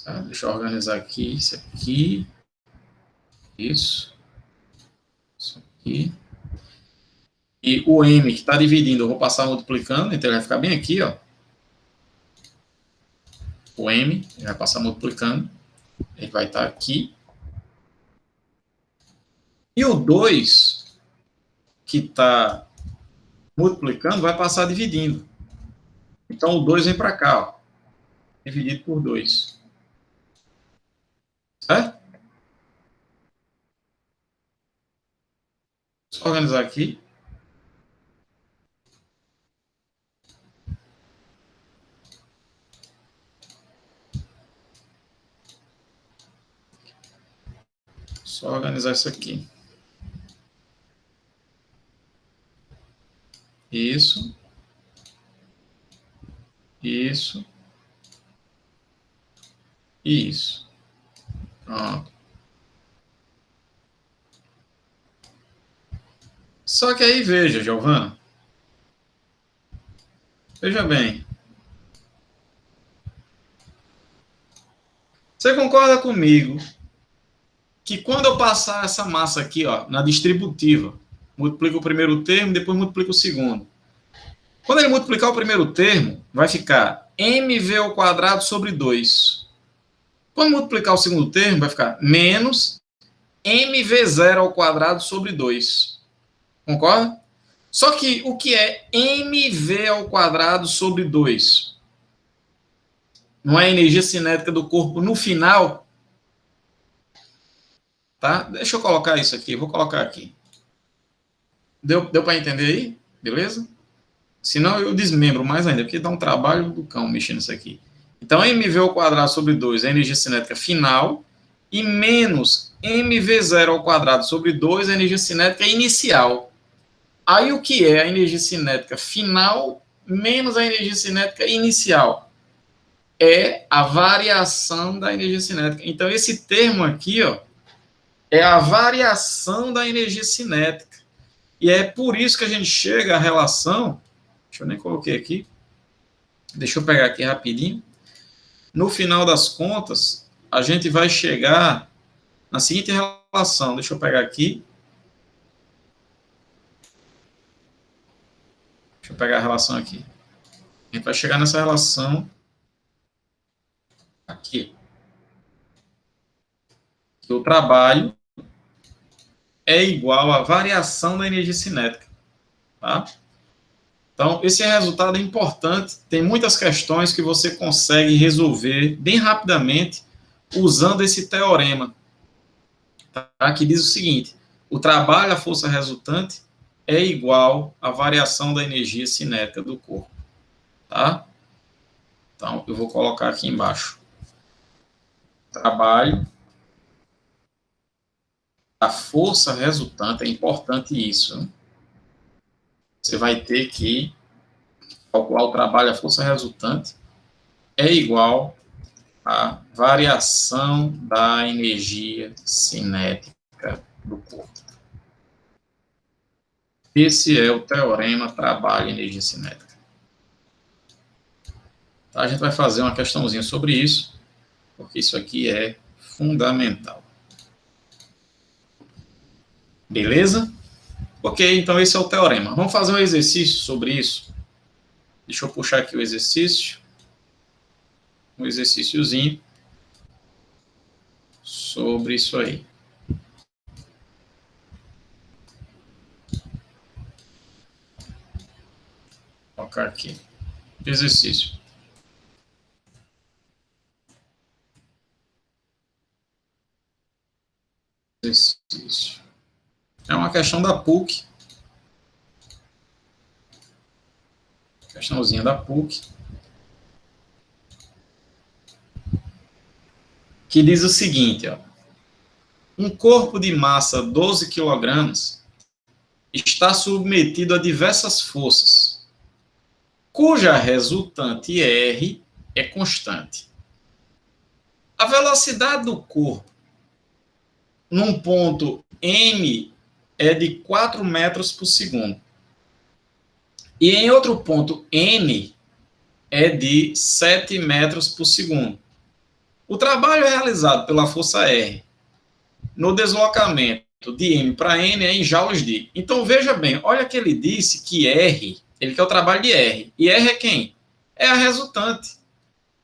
A: Tá? Deixa eu organizar aqui. Isso aqui. Isso. Isso aqui. E o M que está dividindo, eu vou passar multiplicando, então ele vai ficar bem aqui, ó. O M, ele vai passar multiplicando. Ele vai estar aqui. E o 2, que está multiplicando, vai passar dividindo. Então o 2 vem para cá, ó. Dividido por 2. Certo? Só organizar aqui. Só organizar isso aqui. Isso. Isso. E isso. Pronto. Só que aí, veja, Giovana. Veja bem. Você concorda comigo que quando eu passar essa massa aqui, ó, na distributiva, multiplico o primeiro termo, depois multiplico o segundo. Quando ele multiplicar o primeiro termo, vai ficar mv ao quadrado sobre 2. Quando multiplicar o segundo termo, vai ficar menos mv0 ao quadrado sobre 2. Concorda? Só que o que é mv ao quadrado sobre 2? Não é a energia cinética do corpo no final? Tá? Deixa eu colocar isso aqui, vou colocar aqui. Deu para entender aí? Beleza? Senão eu desmembro mais ainda, porque dá um trabalho do cão mexendo nisso aqui. Então, mv ao quadrado sobre 2 é a energia cinética final, e menos mv0 ao quadrado sobre 2 é a energia cinética inicial. Aí o que é a energia cinética final menos a energia cinética inicial? É a variação da energia cinética. Então, esse termo aqui, ó, é a variação da energia cinética. E é por isso que a gente chega à relação, deixa eu nem coloquei aqui, deixa eu pegar aqui rapidinho. No final das contas, a gente vai chegar na seguinte relação, deixa eu pegar aqui, deixa eu pegar a relação aqui. A gente vai chegar nessa relação aqui, que o trabalho é igual à variação da energia cinética, tá? Então, esse resultado é importante, tem muitas questões que você consegue resolver bem rapidamente usando esse teorema, tá? Que diz o seguinte: o trabalho, a força resultante, é igual à variação da energia cinética do corpo, tá? Então, eu vou colocar aqui embaixo. Trabalho, a força resultante, é importante isso, né? Você vai ter que calcular o trabalho, a força resultante, é igual à variação da energia cinética do corpo. Esse é o teorema trabalho-energia cinética. Tá? A gente vai fazer uma questãozinha sobre isso, porque isso aqui é fundamental. Beleza? Ok, então esse é o teorema. Vamos fazer um exercício sobre isso. Deixa eu puxar aqui o exercício. Um exercíciozinho sobre isso aí. Vou colocar aqui. Exercício. Exercício. É uma questão da PUC. Questãozinha da PUC. Que diz o seguinte, ó. Um corpo de massa 12 quilogramas está submetido a diversas forças, cuja resultante R é constante. A velocidade do corpo num ponto M é de 4 metros por segundo. E em outro ponto N é de 7 metros por segundo. O trabalho realizado pela força R no deslocamento de M para N é em joules de. Então, veja bem, olha que ele disse que R, ele quer o trabalho de R. E R é quem? É a resultante.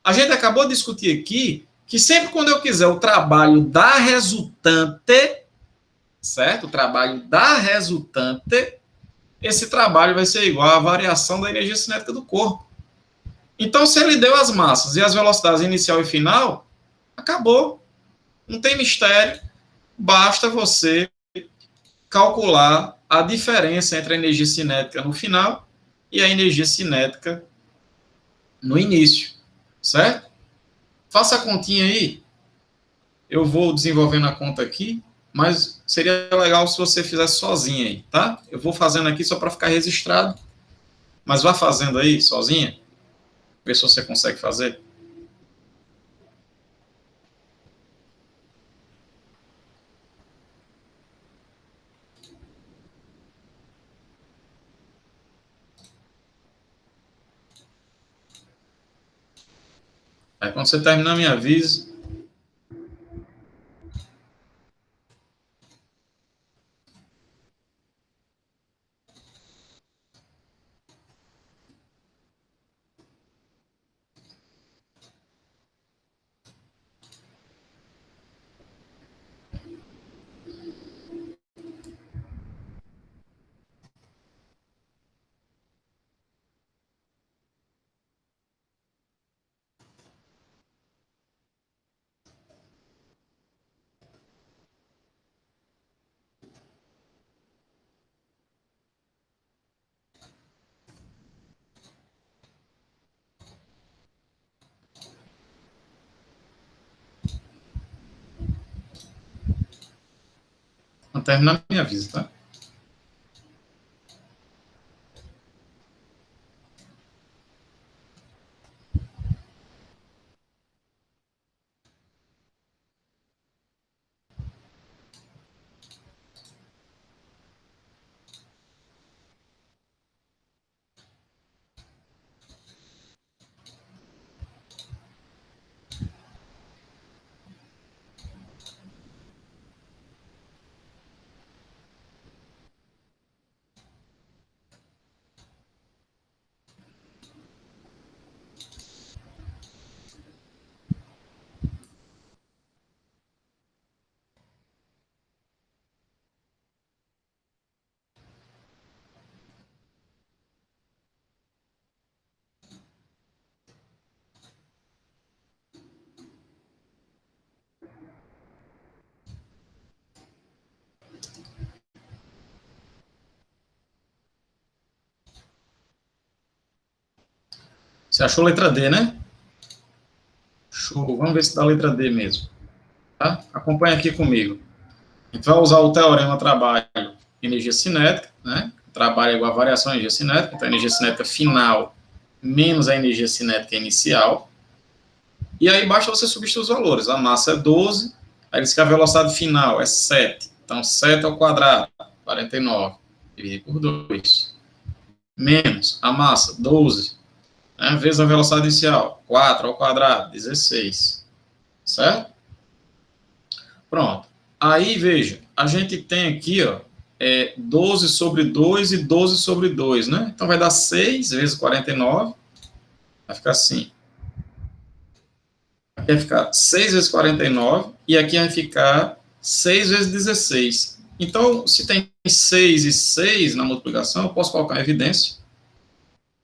A: A gente acabou de discutir aqui que sempre quando eu quiser o trabalho da resultante, certo? O trabalho da resultante, esse trabalho vai ser igual à variação da energia cinética do corpo. Então, se ele deu as massas e as velocidades inicial e final, acabou. Não tem mistério. Basta você calcular a diferença entre a energia cinética no final e a energia cinética no início, certo? Faça a continha aí. Eu vou desenvolvendo a conta aqui, mas seria legal se você fizesse sozinha aí, tá? Eu vou fazendo aqui só para ficar registrado, mas vá fazendo aí sozinha, ver se você consegue fazer. Aí quando você terminar, me avise. Quando terminar, me avisa, tá? Você achou a letra D, né? Show. Vamos ver se dá a letra D mesmo. Tá? Acompanha aqui comigo. A gente vai usar o teorema trabalho energia cinética, né? Trabalho é igual a variação da energia cinética, então a energia cinética final menos a energia cinética inicial. E aí basta você substituir os valores. A massa é 12, aí diz que a velocidade final é 7. Então 7 ao quadrado, 49, dividido por 2. Menos a massa, 12, né? Vezes a velocidade inicial, 4 ao quadrado, 16. Certo? Pronto. Aí, veja, a gente tem aqui, ó, 12 sobre 2 e 12 sobre 2, né? Então, vai dar 6 vezes 49, vai ficar assim. Aqui vai ficar 6 vezes 49, e aqui vai ficar 6 vezes 16. Então, se tem 6 e 6 na multiplicação, eu posso colocar em evidência,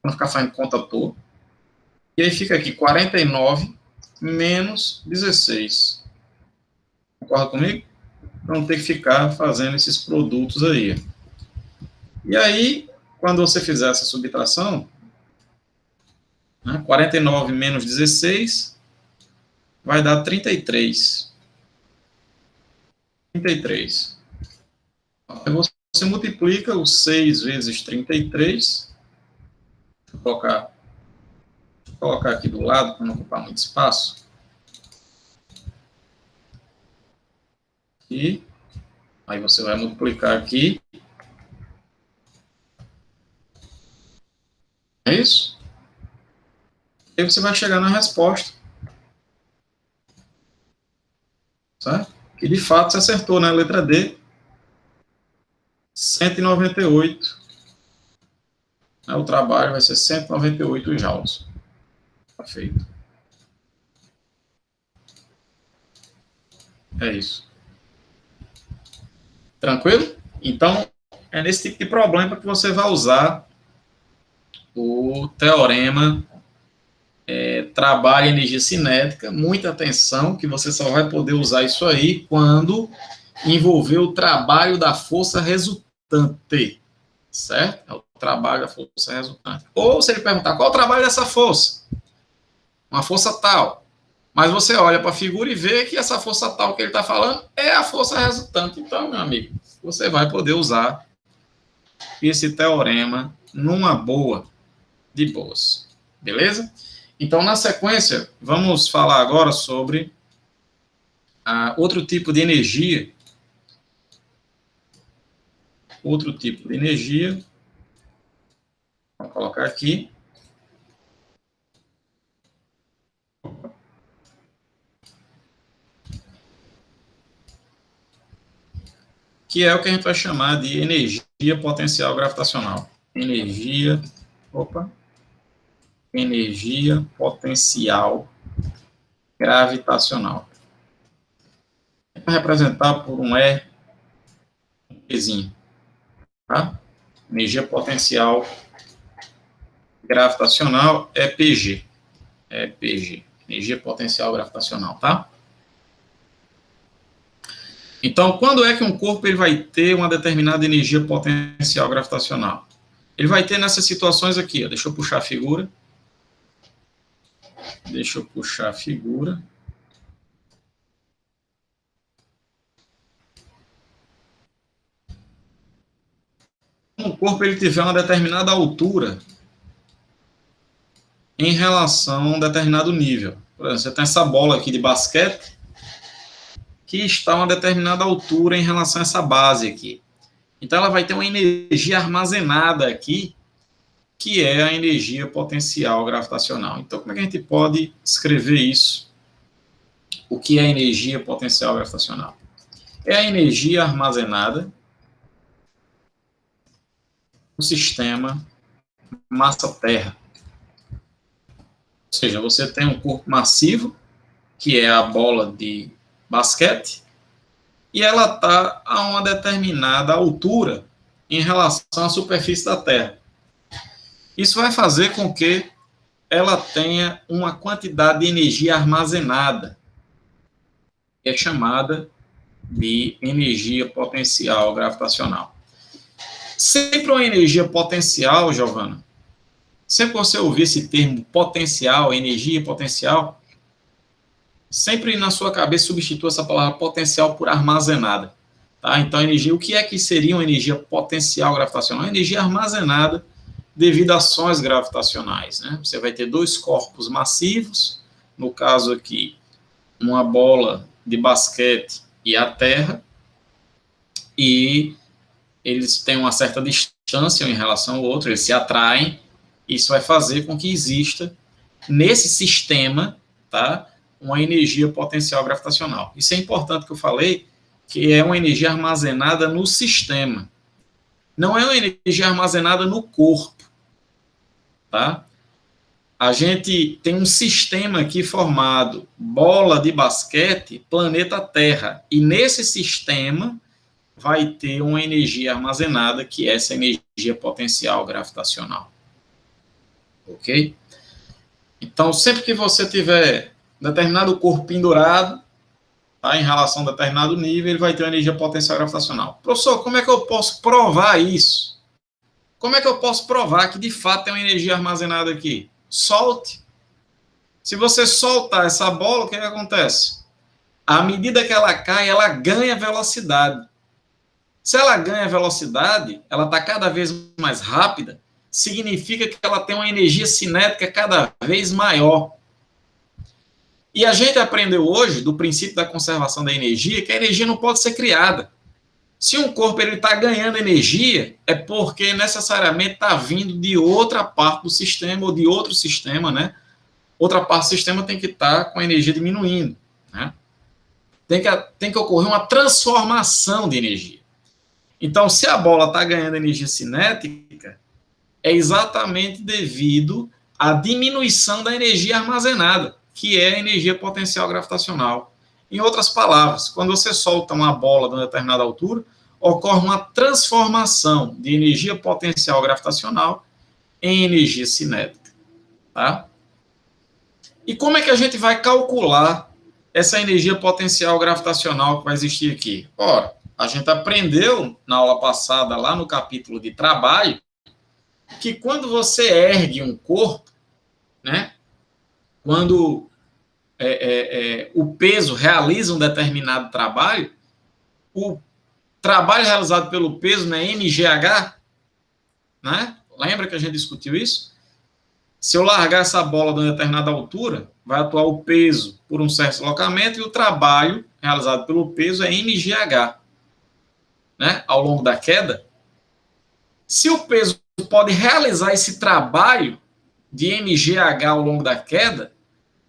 A: para não ficar fazendo conta à toa. E aí fica aqui 49 menos 16. Concorda comigo? Então, tem que ficar fazendo esses produtos aí. E aí, quando você fizer essa subtração, né, 49 menos 16 vai dar 33. 33. Aí você multiplica o 6 vezes 33. Vou colocar aqui do lado para não ocupar muito espaço. E aí você vai multiplicar aqui. É isso? E aí você vai chegar na resposta. Certo? Que de fato você acertou, né? Letra D. 198. O trabalho vai ser 198 joules. Tá feito. É isso. Tranquilo? Então, é nesse tipo de problema que você vai usar o teorema trabalho e energia cinética. Muita atenção, que você só vai poder usar isso aí quando envolver o trabalho da força resultante, certo? É o trabalho da força resultante. Ou se ele perguntar qual é o trabalho dessa força? Uma força tal. Mas você olha para a figura e vê que essa força tal que ele está falando é a força resultante. Então, meu amigo, você vai poder usar esse teorema numa boa, de boas. Beleza? Então, na sequência, vamos falar agora sobre outro tipo de energia. Outro tipo de energia. Vou colocar aqui. Que é o que a gente vai chamar de energia potencial gravitacional. Energia potencial gravitacional. Vai representar por um Ezinho, tá? Energia potencial gravitacional é PG. É PG. Energia potencial gravitacional, tá? Então, quando é que um corpo ele vai ter uma determinada energia potencial gravitacional? Ele vai ter nessas situações aqui, ó. Deixa eu puxar a figura. corpo ele tiver uma determinada altura em relação a um determinado nível. Por exemplo, você tem essa bola aqui de basquete que está a uma determinada altura em relação a essa base aqui. Então, ela vai ter uma energia armazenada aqui, que é a energia potencial gravitacional. Então, como é que a gente pode escrever isso? O que é energia potencial gravitacional? É a energia armazenada no sistema massa-terra. Ou seja, você tem um corpo massivo, que é a bola de basquete, e ela está a uma determinada altura em relação à superfície da Terra. Isso vai fazer com que ela tenha uma quantidade de energia armazenada, que é chamada de energia potencial gravitacional. Sempre uma energia potencial, Giovana, sempre que você ouvir esse termo potencial, energia potencial, sempre na sua cabeça substitua essa palavra potencial por armazenada. Tá? Então, energia, o que é que seria uma energia potencial gravitacional? Uma energia armazenada devido a ações gravitacionais. Né? Você vai ter dois corpos massivos, no caso aqui, uma bola de basquete e a Terra, e eles têm uma certa distância em relação ao outro, eles se atraem, isso vai fazer com que exista, nesse sistema, tá, uma energia potencial gravitacional. Isso é importante que eu falei, que é uma energia armazenada no sistema. Não é uma energia armazenada no corpo, tá? A gente tem um sistema aqui formado, bola de basquete, planeta Terra, e nesse sistema vai ter uma energia armazenada, que é essa energia potencial gravitacional. Ok? Então, sempre que você tiver determinado corpo pendurado, tá, em relação a determinado nível, ele vai ter uma energia potencial gravitacional. Professor, como é que eu posso provar isso? Como é que eu posso provar que, de fato, tem uma energia armazenada aqui? Solte. Se você soltar essa bola, o que acontece? À medida que ela cai, ela ganha velocidade. Se ela ganha velocidade, ela está cada vez mais rápida, significa que ela tem uma energia cinética cada vez maior. E a gente aprendeu hoje, do princípio da conservação da energia, que a energia não pode ser criada. Se um corpo está ganhando energia, é porque necessariamente está vindo de outra parte do sistema ou de outro sistema, né? Outra parte do sistema tem que estar com a energia diminuindo, né? Tem que ocorrer uma transformação de energia. Então, se a bola está ganhando energia cinética, é exatamente devido à diminuição da energia armazenada, que é a energia potencial gravitacional. Em outras palavras, quando você solta uma bola de uma determinada altura, ocorre uma transformação de energia potencial gravitacional em energia cinética. Tá? E como é que a gente vai calcular essa energia potencial gravitacional que vai existir aqui? Ora, a gente aprendeu na aula passada, lá no capítulo de trabalho, que quando você ergue um corpo, né, quando o peso realiza um determinado trabalho, o trabalho realizado pelo peso, né, mgh, né? Lembra que a gente discutiu isso? Se eu largar essa bola de uma determinada altura, vai atuar o peso por um certo deslocamento e o trabalho realizado pelo peso é mgh, né, ao longo da queda. Se o peso pode realizar esse trabalho de mgh ao longo da queda,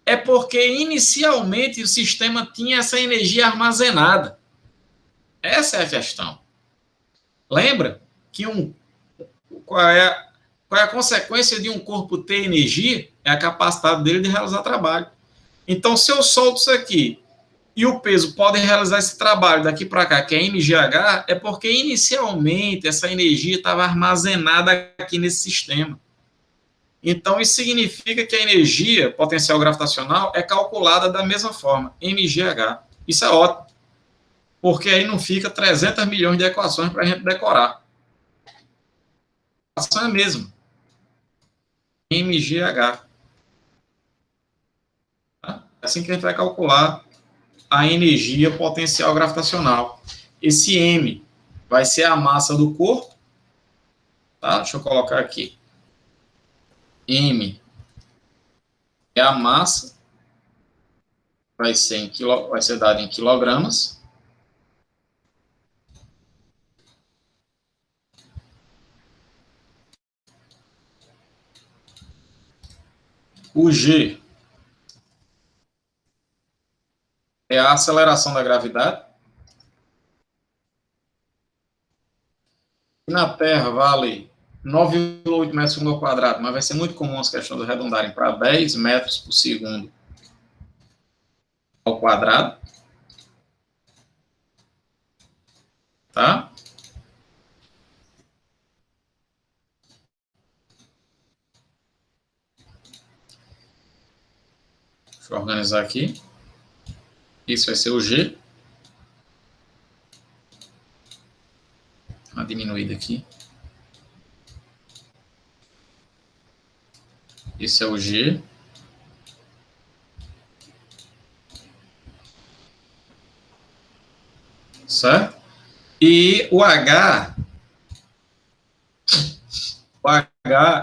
A: é porque inicialmente o sistema tinha essa energia armazenada. Essa é a questão. Lembra que qual é a consequência de um corpo ter energia? É a capacidade dele de realizar trabalho. Então, se eu solto isso aqui e o peso pode realizar esse trabalho daqui para cá, que é mgh, é porque inicialmente essa energia estava armazenada aqui nesse sistema. Então, isso significa que a energia potencial gravitacional é calculada da mesma forma, mgh. Isso é ótimo, porque aí não fica 300 milhões de equações para a gente decorar. A equação é a mesma, mgh. Tá? É assim que a gente vai calcular a energia potencial gravitacional. Esse m vai ser a massa do corpo, Tá? Deixa eu colocar aqui. M é a massa, vai ser dada em quilogramas. O G é a aceleração da gravidade. E na Terra vale 9,8 metros por segundo ao quadrado, mas vai ser muito comum as questões arredondarem para 10 metros por segundo ao quadrado. Tá? Deixa eu organizar aqui. Isso vai ser o G. Uma diminuída aqui. Isso é o G. Certo? E o H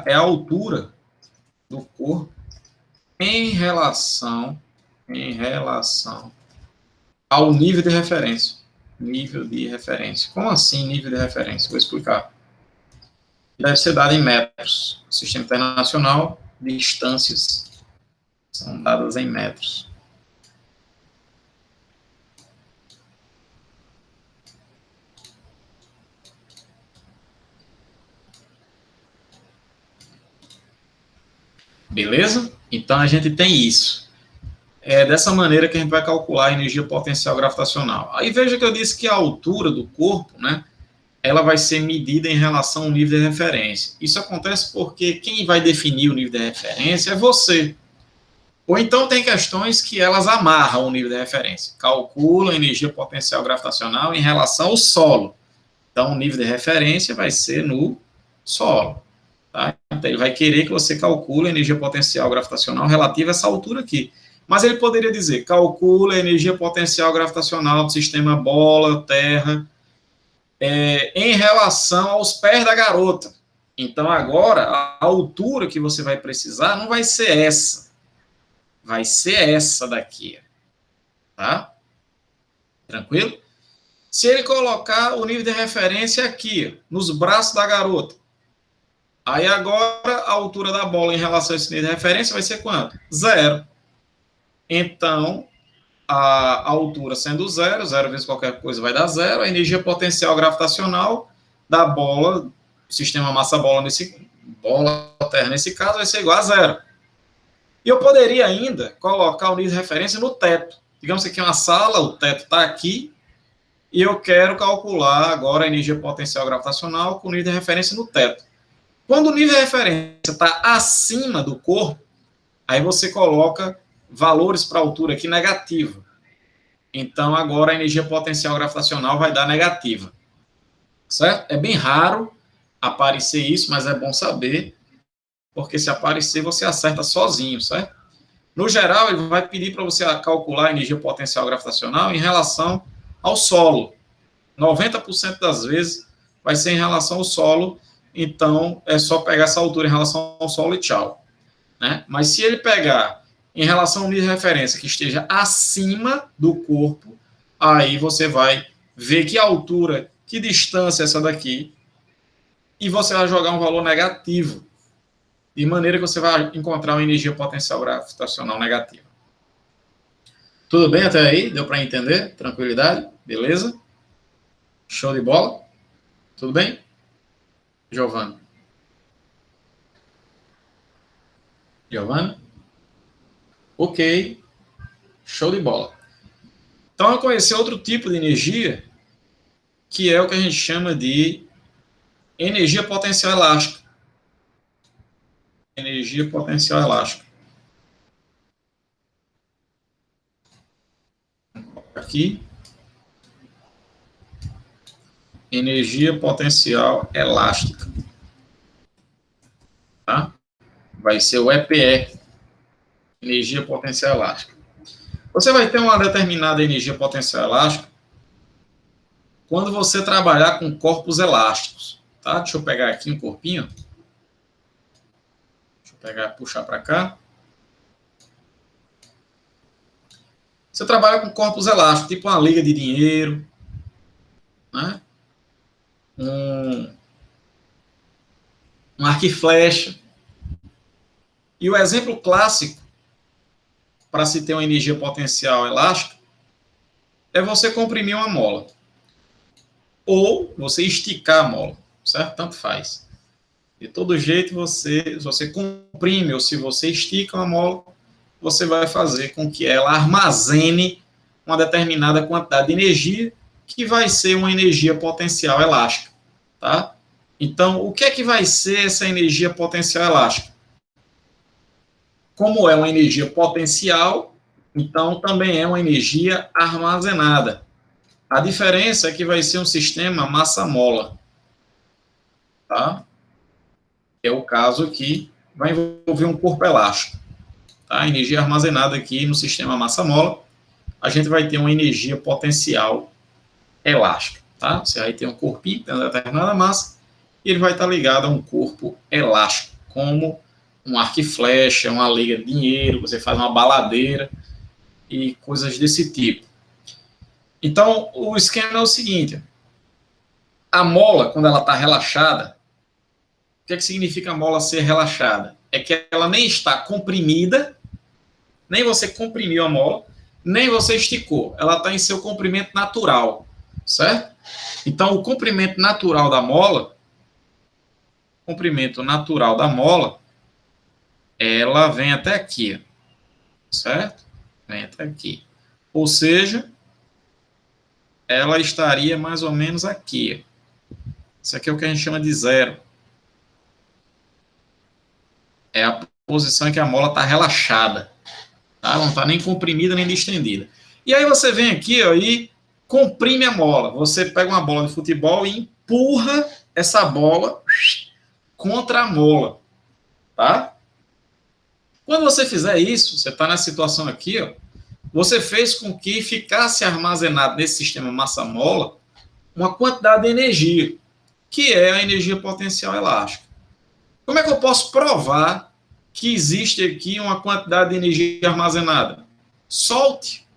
A: é a altura do corpo em relação ao nível de referência. Nível de referência. Como assim nível de referência? Vou explicar. Deve ser dado em metros. Sistema internacional, distâncias são dadas em metros. Beleza? Então a gente tem isso. É dessa maneira que a gente vai calcular a energia potencial gravitacional. Aí veja que eu disse que a altura do corpo, né, ela vai ser medida em relação ao nível de referência. Isso acontece porque quem vai definir o nível de referência é você. Ou então tem questões que elas amarram o nível de referência. Calcula a energia potencial gravitacional em relação ao solo. Então, o nível de referência vai ser no solo. Tá? Então, ele vai querer que você calcule a energia potencial gravitacional relativa a essa altura aqui. Mas ele poderia dizer, calcula a energia potencial gravitacional do sistema bola, terra, em relação aos pés da garota. Então, agora, a altura que você vai precisar não vai ser essa. Vai ser essa daqui. Tá? Tranquilo? Se ele colocar o nível de referência aqui, nos braços da garota, aí agora a altura da bola em relação a esse nível de referência vai ser quanto? 0. Então, a altura sendo 0, 0 vezes qualquer coisa vai dar 0, a energia potencial gravitacional da bola, sistema massa-bola bola-terra nesse caso, vai ser igual a 0. E eu poderia ainda colocar o nível de referência no teto. Digamos que aqui é uma sala, o teto está aqui, e eu quero calcular agora a energia potencial gravitacional com o nível de referência no teto. Quando o nível de referência está acima do corpo, aí você coloca valores para a altura aqui negativo. Então, agora a energia potencial gravitacional vai dar negativa. Certo? É bem raro aparecer isso, mas é bom saber, porque se aparecer, você acerta sozinho, certo? No geral, ele vai pedir para você calcular a energia potencial gravitacional em relação ao solo. 90% das vezes vai ser em relação ao solo, então é só pegar essa altura em relação ao solo e tchau. Né? Mas se ele pegar em relação ao nível de referência que esteja acima do corpo, aí você vai ver que altura, que distância é essa daqui, e você vai jogar um valor negativo, de maneira que você vai encontrar uma energia potencial gravitacional negativa. Tudo bem até aí? Deu para entender? Tranquilidade? Beleza? Show de bola? Tudo bem? Giovana? Giovana? Ok. Show de bola. Então, eu conheci outro tipo de energia, que é o que a gente chama de energia potencial elástica. Energia potencial elástica. Aqui. Energia potencial elástica. Tá? Vai ser o EPE. Energia potencial elástica. Você vai ter uma determinada energia potencial elástica quando você trabalhar com corpos elásticos. tá? Deixa eu pegar aqui um corpinho. Deixa eu pegar, puxar para cá. Você trabalha com corpos elásticos, tipo uma liga de dinheiro, né? Um arco e flecha. E o exemplo clássico para se ter uma energia potencial elástica é você comprimir uma mola. Ou você esticar a mola, certo? Tanto faz. De todo jeito, se você comprime ou se você estica uma mola, você vai fazer com que ela armazene uma determinada quantidade de energia, que vai ser uma energia potencial elástica, tá? Então, o que é que vai ser essa energia potencial elástica? Como é uma energia potencial, então também é uma energia armazenada. A diferença é que vai ser um sistema massa-mola, tá? É o caso aqui, vai envolver um corpo elástico. Tá? A energia armazenada aqui no sistema massa-mola, a gente vai ter uma energia potencial elástica. Tá? Você vai ter um corpinho, tem uma determinada massa, e ele vai estar ligado a um corpo elástico, como um arco e flecha, uma liga de dinheiro, você faz uma baladeira e coisas desse tipo. Então, o esquema é o seguinte: a mola, quando ela está relaxada, o que é que significa a mola ser relaxada? É que ela nem está comprimida, nem você comprimiu a mola, nem você esticou. Ela está em seu comprimento natural, certo? Então, o comprimento natural da mola, ela vem até aqui, certo? Vem até aqui. Ou seja, ela estaria mais ou menos aqui. Isso aqui é o que a gente chama de zero. É a posição em que a mola está relaxada. Tá? Não está nem comprimida nem distendida. E aí você vem aqui ó, e comprime a mola. Você pega uma bola de futebol e empurra essa bola contra a mola. Tá? Quando você fizer isso, você está nessa situação aqui, ó, você fez com que ficasse armazenado nesse sistema massa-mola uma quantidade de energia, que é a energia potencial elástica. Como é que eu posso provar que existe aqui uma quantidade de energia armazenada? Solte.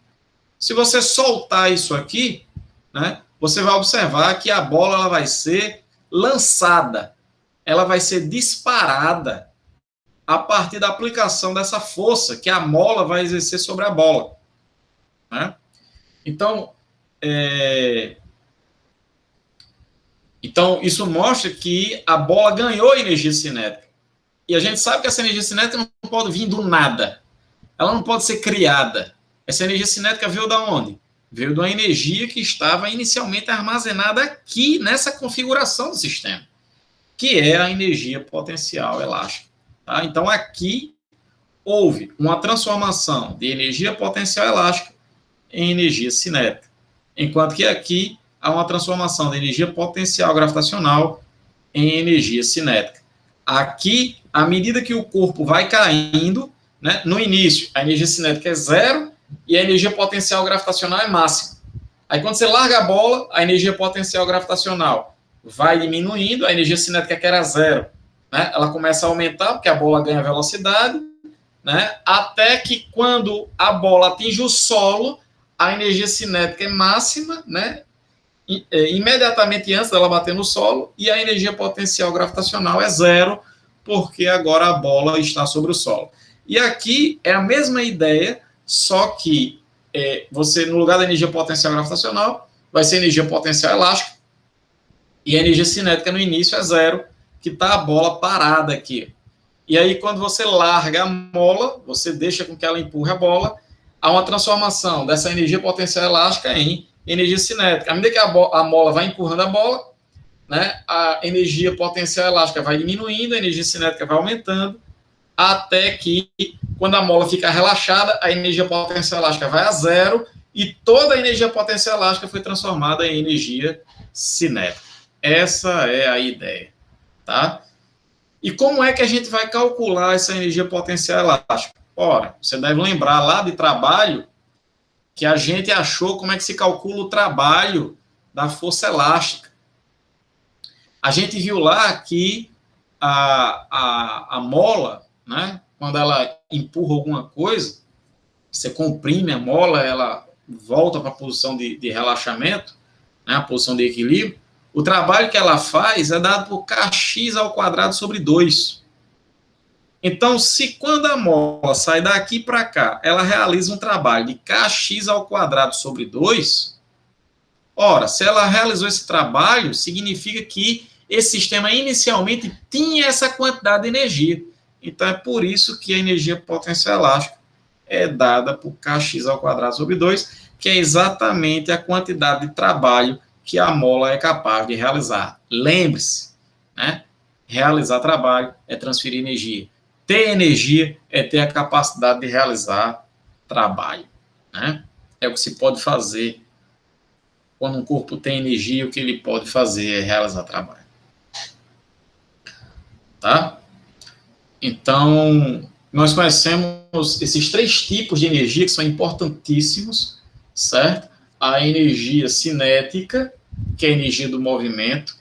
A: Se você soltar isso aqui, né, você vai observar que a bola ela vai ser lançada, ela vai ser disparada a partir da aplicação dessa força que a mola vai exercer sobre a bola. Né? Então, isso mostra que a bola ganhou energia cinética. E a gente sabe que essa energia cinética não pode vir do nada. Ela não pode ser criada. Essa energia cinética veio da onde? Veio de uma energia que estava inicialmente armazenada aqui, nessa configuração do sistema, que é a energia potencial elástica. Tá? Então, aqui houve uma transformação de energia potencial elástica em energia cinética, enquanto que aqui há uma transformação de energia potencial gravitacional em energia cinética. Aqui, à medida que o corpo vai caindo, né, no início, a energia cinética é zero e a energia potencial gravitacional é máxima. Aí, quando você larga a bola, a energia potencial gravitacional vai diminuindo, a energia cinética que era zero, né, ela começa a aumentar, porque a bola ganha velocidade, né, até que quando a bola atinge o solo, a energia cinética é máxima, né, imediatamente antes dela bater no solo, e a energia potencial gravitacional é zero, porque agora a bola está sobre o solo. E aqui é a mesma ideia, só que você, no lugar da energia potencial gravitacional, vai ser energia potencial elástica, e a energia cinética no início é zero, que está a bola parada aqui. E aí, quando você larga a mola, você deixa com que ela empurre a bola, há uma transformação dessa energia potencial elástica em energia cinética. À medida que a mola vai empurrando a bola, né, a energia potencial elástica vai diminuindo, a energia cinética vai aumentando, até que, quando a mola fica relaxada, a energia potencial elástica vai a zero e toda a energia potencial elástica foi transformada em energia cinética. Essa é a ideia. Tá? E como é que a gente vai calcular essa energia potencial elástica? Ora, você deve lembrar lá de trabalho que a gente achou como é que se calcula o trabalho da força elástica. A gente viu lá que a mola, né, quando ela empurra alguma coisa, você comprime a mola, ela volta para a posição de relaxamento, né, a posição de equilíbrio. O trabalho que ela faz é dado por kx ao quadrado sobre 2. Então, se quando a mola sai daqui para cá, ela realiza um trabalho de kx ao quadrado sobre 2, ora, se ela realizou esse trabalho, significa que esse sistema inicialmente tinha essa quantidade de energia. Então, é por isso que a energia potencial elástica é dada por kx ao quadrado sobre 2, que é exatamente a quantidade de trabalho que a mola é capaz de realizar. Lembre-se, né? Realizar trabalho é transferir energia. Ter energia é ter a capacidade de realizar trabalho, né? É o que se pode fazer quando um corpo tem energia, o que ele pode fazer é realizar trabalho. Tá? Então, nós conhecemos esses 3 tipos de energia que são importantíssimos, certo? A energia cinética, que é a energia do movimento.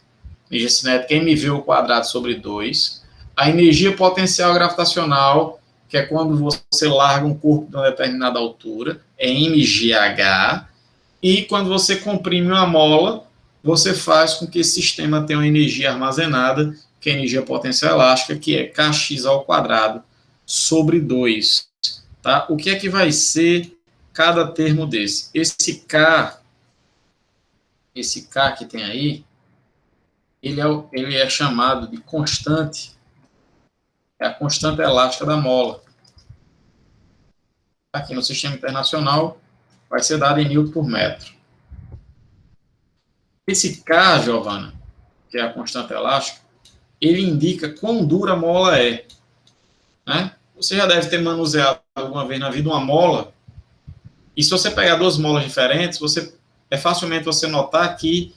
A: Energia cinética é mv ao quadrado sobre 2. A energia potencial gravitacional, que é quando você larga um corpo de uma determinada altura, é mgh. E quando você comprime uma mola, você faz com que esse sistema tenha uma energia armazenada, que é a energia potencial elástica, que é kx ao quadrado sobre 2. Tá? O que é que vai ser cada termo desse? Esse K que tem aí, ele é chamado de constante, é a constante elástica da mola. Aqui no sistema internacional, vai ser dado em Newton por metro. Esse K, Giovana, que é a constante elástica, ele indica quão dura a mola é. Né? Você já deve ter manuseado alguma vez na vida uma mola, e se você pegar 2 molas diferentes, é facilmente você notar que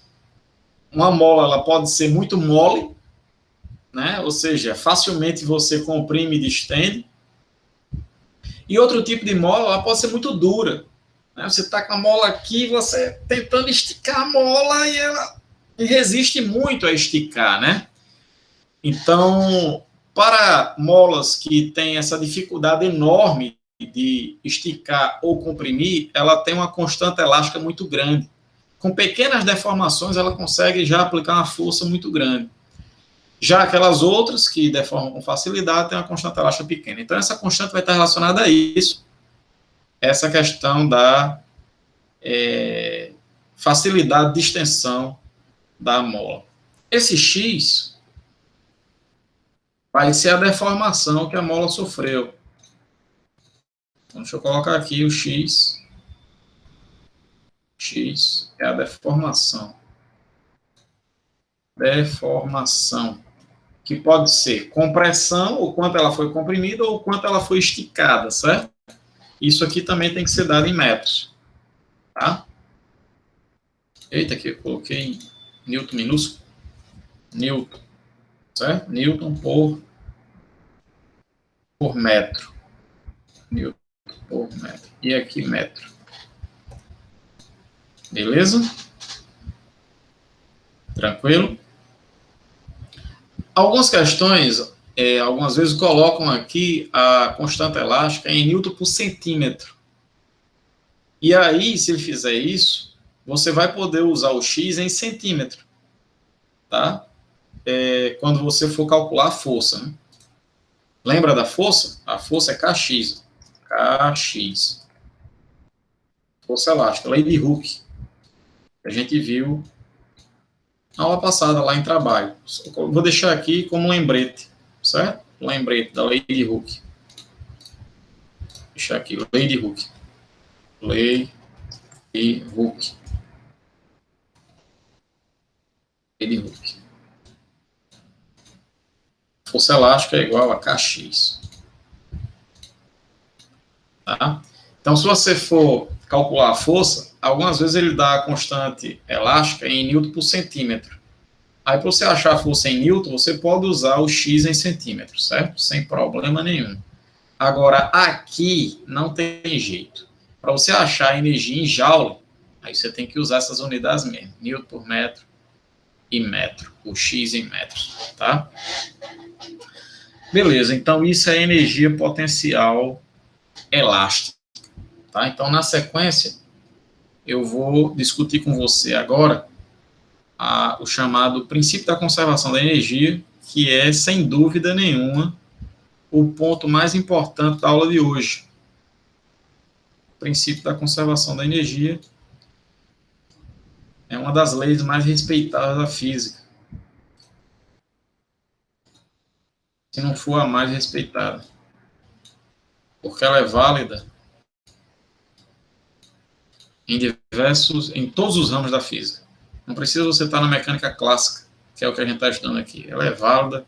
A: uma mola ela pode ser muito mole, né? Ou seja, facilmente você comprime e distende, e outro tipo de mola ela pode ser muito dura. Né? Você está com a mola aqui, você tentando esticar a mola e ela resiste muito a esticar, né? Então, para molas que têm essa dificuldade enorme de esticar ou comprimir, ela tem uma constante elástica muito grande. Com pequenas deformações, ela consegue já aplicar uma força muito grande. Já aquelas outras que deformam com facilidade têm uma constante elástica pequena. Então, essa constante vai estar relacionada a isso, essa questão da facilidade de extensão da mola. Esse X vai ser a deformação que a mola sofreu. Então, deixa eu colocar aqui o X. X é a deformação. Deformação. Que pode ser compressão, o quanto ela foi comprimida, ou o quanto ela foi esticada, certo? Isso aqui também tem que ser dado em metros. Tá? Eita, aqui eu coloquei Newton minúsculo. Newton. Certo? Newton por metro. Newton por metro. E aqui metro. Beleza? Tranquilo? Algumas questões, algumas vezes colocam aqui a constante elástica em Newton por centímetro. E aí, se ele fizer isso, você vai poder usar o X em centímetro. Tá? Quando você for calcular a força. Né? Lembra da força? A força é Kx. Kx. Força elástica, lei de Hooke. A gente viu na aula passada lá em trabalho. Vou deixar aqui como lembrete, certo? Lembrete da lei de Hooke. Vou deixar aqui, lei de Hooke. Lei de Hooke. Lei de Hooke. Força elástica é igual a Kx. Tá? Então, se você for calcular a força, algumas vezes ele dá a constante elástica em Newton por centímetro. Aí, para você achar a força em Newton, você pode usar o X em centímetros, certo? Sem problema nenhum. Agora, aqui não tem jeito. Para você achar a energia em Joule, aí você tem que usar essas unidades mesmo. Newton por metro, e metro, o X em metros, tá? Beleza, então isso é energia potencial elástica, tá? Então, na sequência, eu vou discutir com você agora o chamado princípio da conservação da energia, que é, sem dúvida nenhuma, o ponto mais importante da aula de hoje. O princípio da conservação da energia é uma das leis mais respeitadas da física, se não for a mais respeitada, porque ela é válida em todos os ramos da física. Não precisa você estar na mecânica clássica, que é o que a gente está estudando aqui. Ela é válida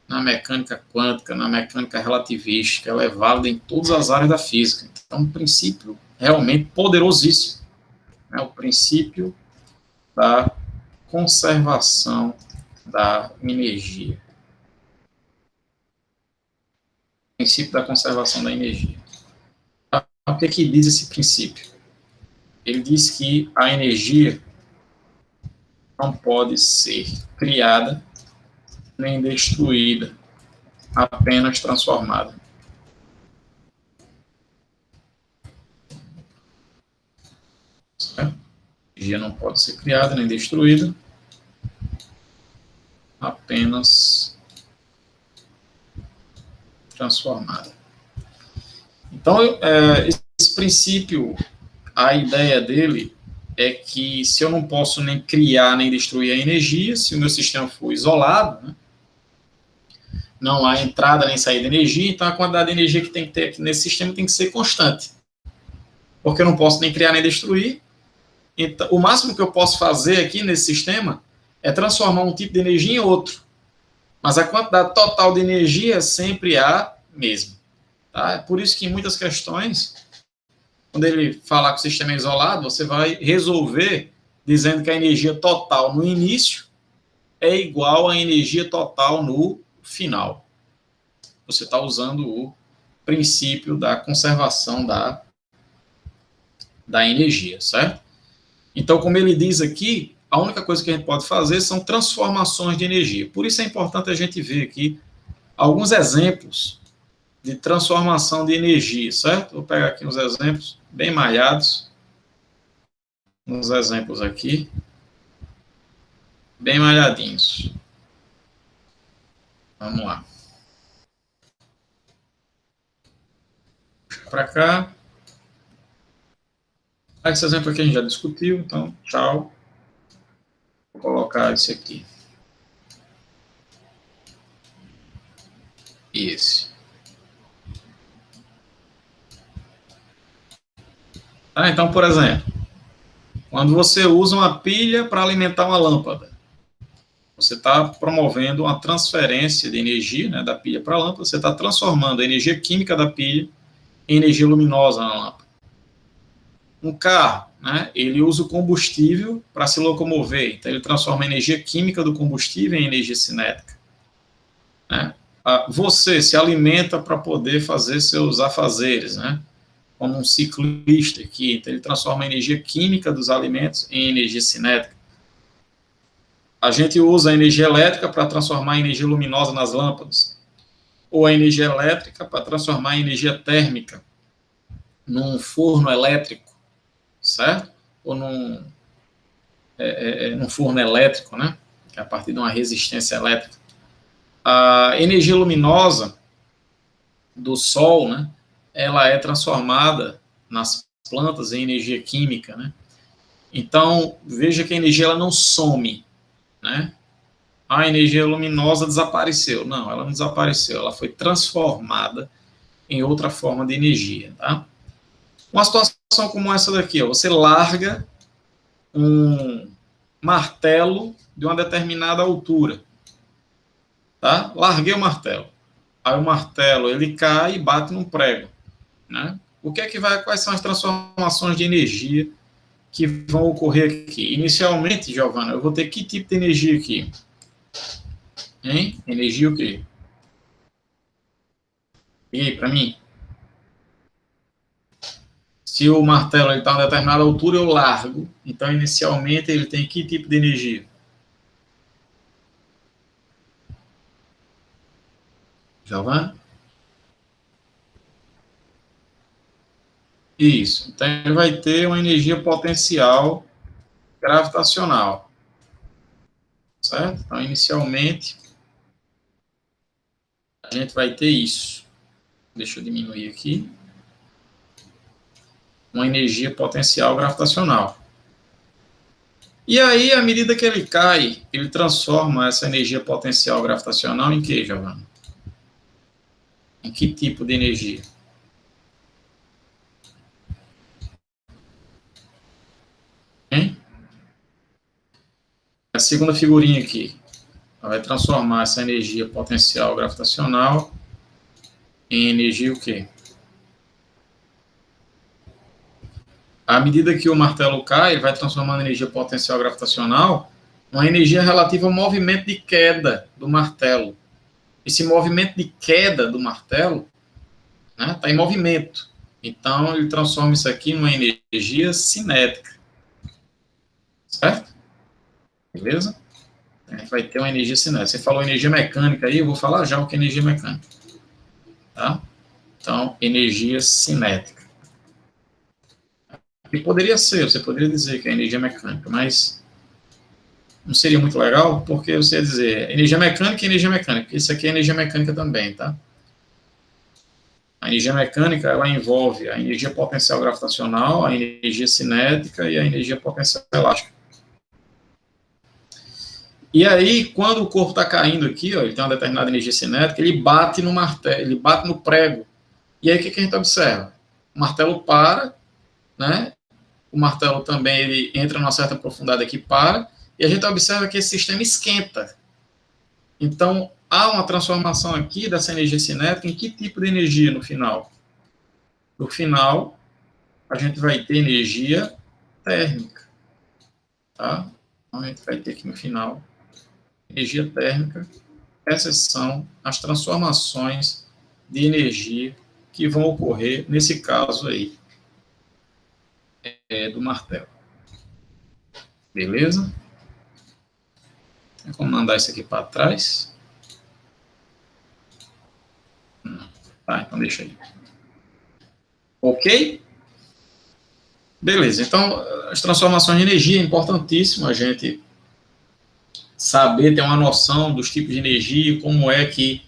A: na mecânica quântica, na mecânica relativística, ela é válida em todas as áreas da física. Então, um princípio realmente poderosíssimo. É o princípio da conservação da energia. O princípio da conservação da energia. O que diz esse princípio? Ele diz que a energia não pode ser criada nem destruída, apenas transformada. Certo? A energia não pode ser criada nem destruída, apenas transformada. Então, esse princípio, a ideia dele é que se eu não posso nem criar nem destruir a energia, se o meu sistema for isolado, né, não há entrada nem saída de energia, então a quantidade de energia que tem que ter aqui nesse sistema tem que ser constante. Porque eu não posso nem criar nem destruir. Então, o máximo que eu posso fazer aqui nesse sistema é transformar um tipo de energia em outro. Mas a quantidade total de energia é sempre a mesma. Tá? É por isso que em muitas questões, quando ele falar que o sistema é isolado, você vai resolver dizendo que a energia total no início é igual à energia total no final. Você está usando o princípio da conservação da energia, certo? Então, como ele diz aqui, a única coisa que a gente pode fazer são transformações de energia. Por isso é importante a gente ver aqui alguns exemplos de transformação de energia, certo? Vou pegar aqui uns exemplos bem malhados. Uns exemplos aqui, bem malhadinhos. Vamos lá. Para cá. Esse exemplo aqui a gente já discutiu, então, tchau. Vou colocar esse aqui. E esse. Tá? Então, por exemplo, quando você usa uma pilha para alimentar uma lâmpada, você está promovendo uma transferência de energia, né, da pilha para a lâmpada, você está transformando a energia química da pilha em energia luminosa na lâmpada. Um carro, né, ele usa o combustível para se locomover, então ele transforma a energia química do combustível em energia cinética. Né? Você se alimenta para poder fazer seus afazeres, né? Como um ciclista aqui, então ele transforma a energia química dos alimentos em energia cinética. A gente usa a energia elétrica para transformar a energia luminosa nas lâmpadas, ou a energia elétrica para transformar a energia térmica num forno elétrico, certo? Ou num forno elétrico, né? Que é a partir de uma resistência elétrica. A energia luminosa do sol, né? Ela é transformada nas plantas em energia química, né? Então, veja que a energia ela não some, né? A energia luminosa desapareceu. Não, ela não desapareceu, ela foi transformada em outra forma de energia, tá? Uma situação como essa daqui, ó, você larga um martelo de uma determinada altura, tá? Larguei o martelo. Aí o martelo, ele cai e bate num prego, né? Quais são as transformações de energia que vão ocorrer aqui? Inicialmente, Giovana, eu vou ter que tipo de energia aqui? Hein? Energia o quê? E aí, para mim? Se o martelo está a uma determinada altura, eu largo. Então, inicialmente, ele tem que tipo de energia? Giovanni? Isso. Então, ele vai ter uma energia potencial gravitacional, certo? Então, inicialmente, a gente vai ter isso. Deixa eu diminuir aqui. Uma energia potencial gravitacional. E aí, à medida que ele cai, ele transforma essa energia potencial gravitacional em que, Giovanni? Em que tipo de energia? Hein? A segunda figurinha aqui. Ela vai transformar essa energia potencial gravitacional em energia o quê? À medida que o martelo cai, ele vai transformando a energia potencial gravitacional numa energia relativa ao movimento de queda do martelo. Esse movimento de queda do martelo está, né, em movimento. Então, ele transforma isso aqui numa energia cinética. Certo? Beleza? A gente vai ter uma energia cinética. Você falou energia mecânica aí, eu vou falar já o que é energia mecânica. Tá? Então, energia cinética. E poderia ser, você poderia dizer que é energia mecânica, mas não seria muito legal, porque você ia dizer energia mecânica e energia mecânica. Isso aqui é energia mecânica também, tá? A energia mecânica, ela envolve a energia potencial gravitacional, a energia cinética e a energia potencial elástica. E aí, quando o corpo está caindo aqui, ó, ele tem uma determinada energia cinética, ele bate no martelo, ele bate no prego. E aí, o que a gente observa? O martelo para, né? O martelo também ele entra numa certa profundidade aqui, para, e a gente observa que esse sistema esquenta. Então, há uma transformação aqui dessa energia cinética em que tipo de energia no final? No final, a gente vai ter energia térmica. Tá? Então, a gente vai ter aqui no final energia térmica. Essas são as transformações de energia que vão ocorrer nesse caso aí do martelo. Beleza? Vamos mandar isso aqui para trás. Tá, então deixa aí. Ok? Beleza, então as transformações de energia é importantíssimo a gente saber, ter uma noção dos tipos de energia, como é que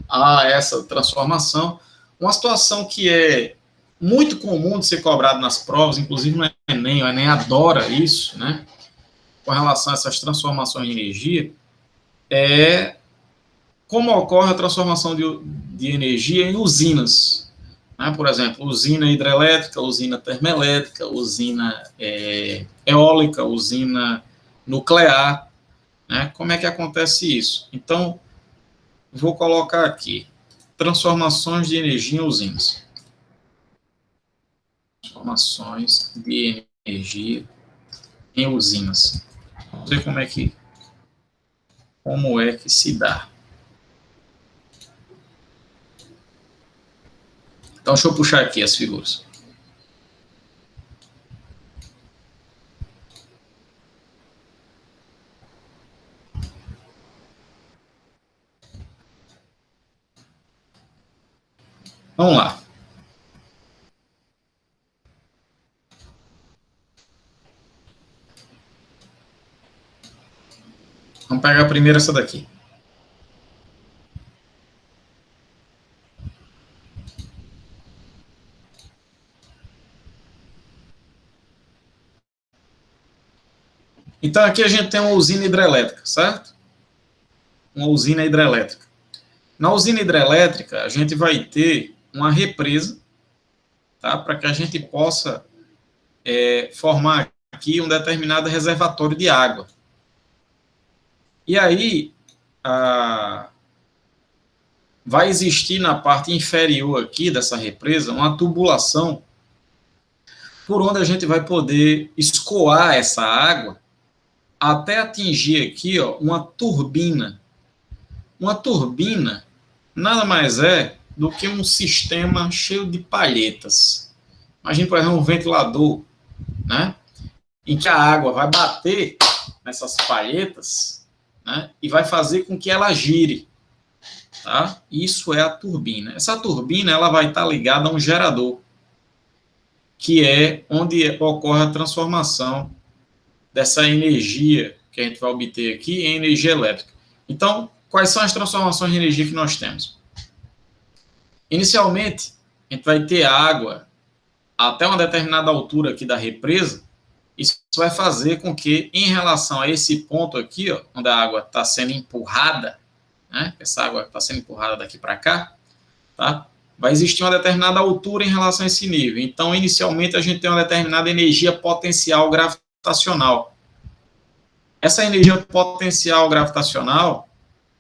A: há essa transformação. Uma situação que é muito comum de ser cobrado nas provas, inclusive no Enem, o Enem adora isso, né? Com relação a essas transformações de energia, é como ocorre a transformação de energia em usinas. Né? Por exemplo, usina hidrelétrica, usina termoelétrica, usina eólica, usina nuclear. Né? Como é que acontece isso? Então, vou colocar aqui, transformações de energia em usinas. Transformações de energia em usinas. Vamos ver como é que se dá. Então, deixa eu puxar aqui as figuras. Vamos lá. Vamos pegar primeiro essa daqui. Então, aqui a gente tem uma usina hidrelétrica, certo? Uma usina hidrelétrica. Na usina hidrelétrica, a gente vai ter uma represa, tá? Para que a gente possa formar aqui um determinado reservatório de água. E aí, vai existir na parte inferior aqui dessa represa uma tubulação por onde a gente vai poder escoar essa água até atingir aqui, ó, uma turbina. Uma turbina nada mais é do que um sistema cheio de palhetas. Imagina, por exemplo, um ventilador, né, em que a água vai bater nessas palhetas, né, e vai fazer com que ela gire. tá? Isso é a turbina. Essa turbina, ela vai estar ligada a um gerador, que é onde ocorre a transformação dessa energia que a gente vai obter aqui em energia elétrica. Então, quais são as transformações de energia que nós temos? Inicialmente, a gente vai ter água até uma determinada altura aqui da represa. Isso vai fazer com que, em relação a esse ponto aqui, ó, onde a água está sendo empurrada, né, essa água está sendo empurrada daqui para cá, tá, vai existir uma determinada altura em relação a esse nível. Então, inicialmente, a gente tem uma determinada energia potencial gravitacional. Essa energia potencial gravitacional,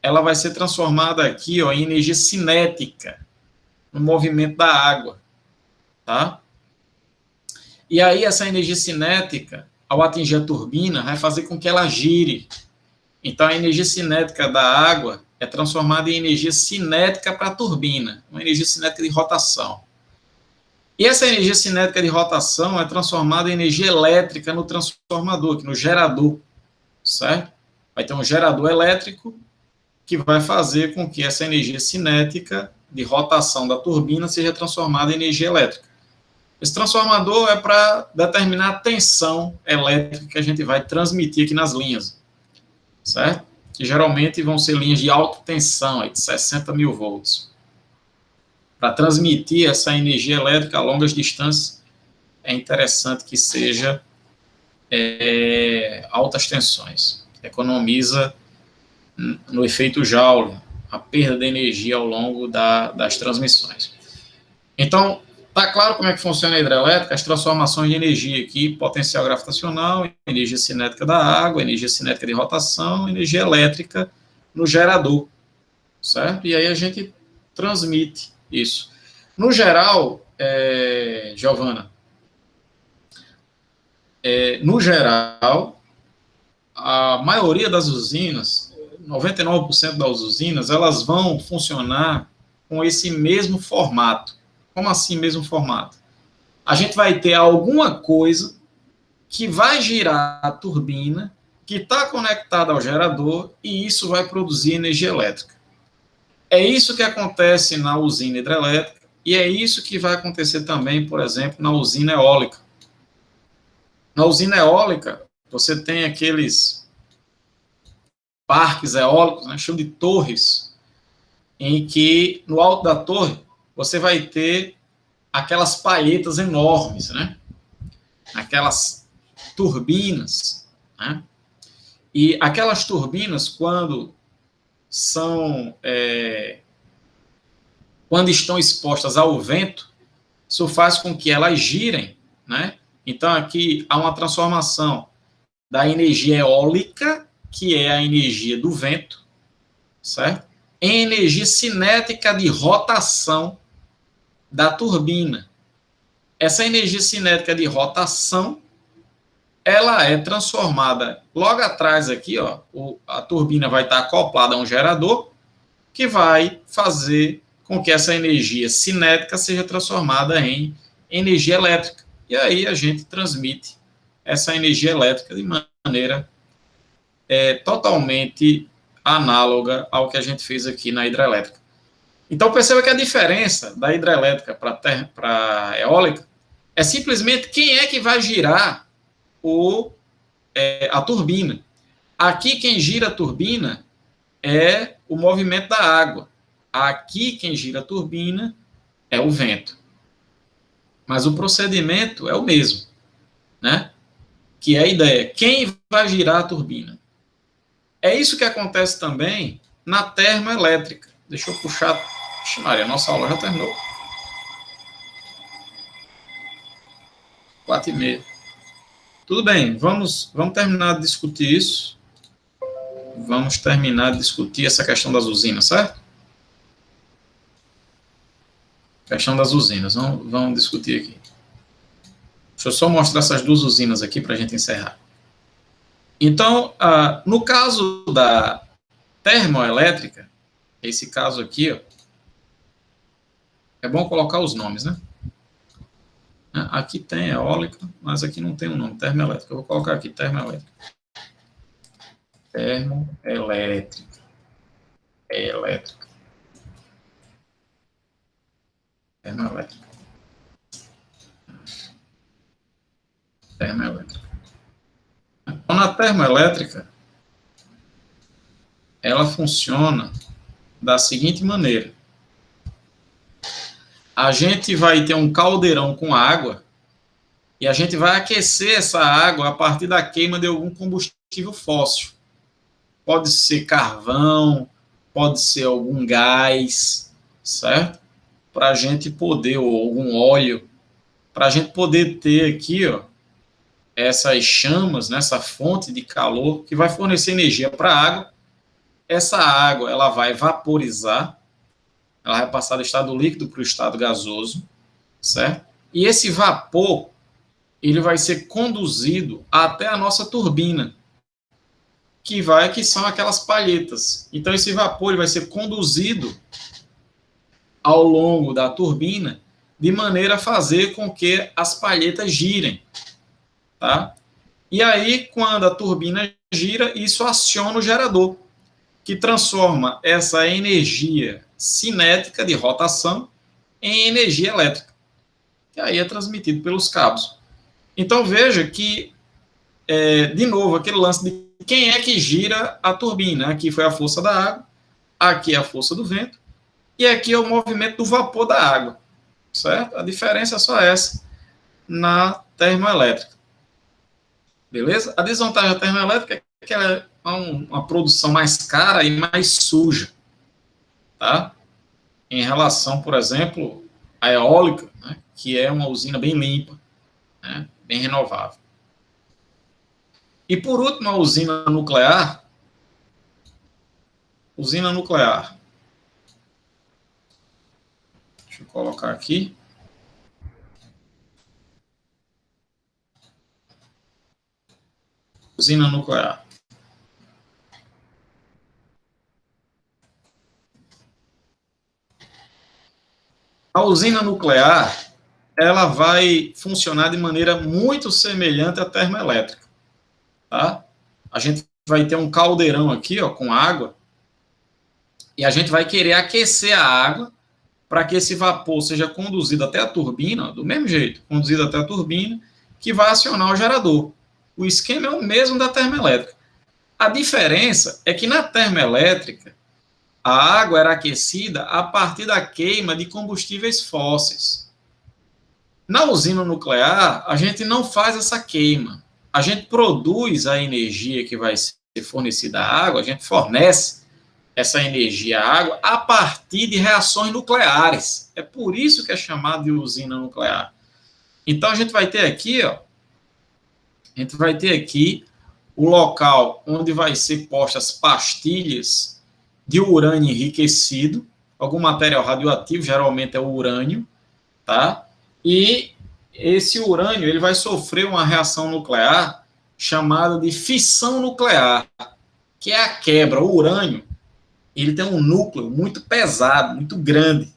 A: ela vai ser transformada aqui, ó, em energia cinética, no movimento da água, tá? E aí, essa energia cinética, ao atingir a turbina, vai fazer com que ela gire. Então, a energia cinética da água é transformada em energia cinética para a turbina, uma energia cinética de rotação. E essa energia cinética de rotação é transformada em energia elétrica no transformador, no gerador, certo? Vai ter um gerador elétrico que vai fazer com que essa energia cinética de rotação da turbina seja transformada em energia elétrica. Esse transformador é para determinar a tensão elétrica que a gente vai transmitir aqui nas linhas, certo? Que geralmente vão ser linhas de alta tensão, de 60 mil volts. Para transmitir essa energia elétrica a longas distâncias, é interessante que seja altas tensões. Economiza no efeito Joule a perda de energia ao longo das transmissões. Então, está claro como é que funciona a hidrelétrica, as transformações de energia aqui, potencial gravitacional, energia cinética da água, energia cinética de rotação, energia elétrica no gerador, certo? E aí a gente transmite isso. No geral, Giovana, no geral, a maioria das usinas, 99% das usinas, elas vão funcionar com esse mesmo formato. Como assim mesmo formato? A gente vai ter alguma coisa que vai girar a turbina, que está conectada ao gerador, e isso vai produzir energia elétrica. É isso que acontece na usina hidrelétrica, e é isso que vai acontecer também, por exemplo, na usina eólica. Na usina eólica, você tem aqueles parques eólicos, né, chamam de torres, em que no alto da torre você vai ter aquelas palhetas enormes, né? Aquelas turbinas, né? E aquelas turbinas, quando estão expostas ao vento, isso faz com que elas girem, né? Então, aqui há uma transformação da energia eólica, que é a energia do vento, certo? Em energia cinética de rotação da turbina. Essa energia cinética de rotação, ela é transformada logo atrás aqui, ó, a turbina vai estar acoplada a um gerador que vai fazer com que essa energia cinética seja transformada em energia elétrica. E aí a gente transmite essa energia elétrica de maneira totalmente análoga ao que a gente fez aqui na hidrelétrica. Então, perceba que a diferença da hidrelétrica para a eólica é simplesmente quem é que vai girar a turbina. Aqui, quem gira a turbina é o movimento da água. Aqui, quem gira a turbina é o vento. Mas o procedimento é o mesmo, né? Que é a ideia. Quem vai girar a turbina? É isso que acontece também na termoelétrica. Deixa eu puxar. Vixe, Maria, a nossa aula já terminou. 4h30. Tudo bem, vamos terminar de discutir isso. Vamos terminar de discutir essa questão das usinas, certo? Questão das usinas, vamos discutir aqui. Deixa eu só mostrar essas duas usinas aqui para a gente encerrar. Então, no caso da termoelétrica, esse caso aqui, ó, é bom colocar os nomes, né? Aqui tem eólica, mas aqui não tem o nome, termoelétrica. Eu vou colocar aqui, termoelétrica. Termoelétrica. Elétrica. Termoelétrica. Termoelétrica. Então, na termoelétrica, ela funciona da seguinte maneira. A gente vai ter um caldeirão com água e a gente vai aquecer essa água a partir da queima de algum combustível fóssil. Pode ser carvão, pode ser algum gás, certo? Para a gente poder, ou algum óleo, para a gente poder ter aqui, ó, essas chamas, né, essa fonte de calor que vai fornecer energia para a água. Essa água ela vai vaporizar, ela vai passar do estado líquido para o estado gasoso, certo? E esse vapor ele vai ser conduzido até a nossa turbina, que são aquelas palhetas. Então esse vapor ele vai ser conduzido ao longo da turbina de maneira a fazer com que as palhetas girem, tá? E aí quando a turbina gira, isso aciona o gerador, que transforma essa energia cinética de rotação em energia elétrica, que aí é transmitido pelos cabos. Então veja que, de novo, aquele lance de quem é que gira a turbina. Aqui foi a força da água, aqui é a força do vento, e aqui é o movimento do vapor da água, certo? A diferença é só essa na termoelétrica. Beleza? A desvantagem da termoelétrica é que ela é uma produção mais cara e mais suja, tá? Em relação, por exemplo, à eólica, né, que é uma usina bem limpa, né, bem renovável. E, por último, a usina nuclear. Usina nuclear. Deixa eu colocar aqui. Usina nuclear. A usina nuclear, ela vai funcionar de maneira muito semelhante à termoelétrica, tá? A gente vai ter um caldeirão aqui, ó, com água, e a gente vai querer aquecer a água para que esse vapor seja conduzido até a turbina, do mesmo jeito, conduzido até a turbina, que vai acionar o gerador. O esquema é o mesmo da termoelétrica. A diferença é que na termoelétrica, a água era aquecida a partir da queima de combustíveis fósseis. Na usina nuclear, a gente não faz essa queima. A gente produz a energia que vai ser fornecida à água, a gente fornece essa energia à água a partir de reações nucleares. É por isso que é chamado de usina nuclear. Então a gente vai ter aqui, ó, a gente vai ter aqui o local onde vai ser postas pastilhas de urânio enriquecido, algum material radioativo, geralmente é o urânio, tá? E esse urânio ele vai sofrer uma reação nuclear chamada de fissão nuclear, que é a quebra. O urânio ele tem um núcleo muito pesado, muito grande.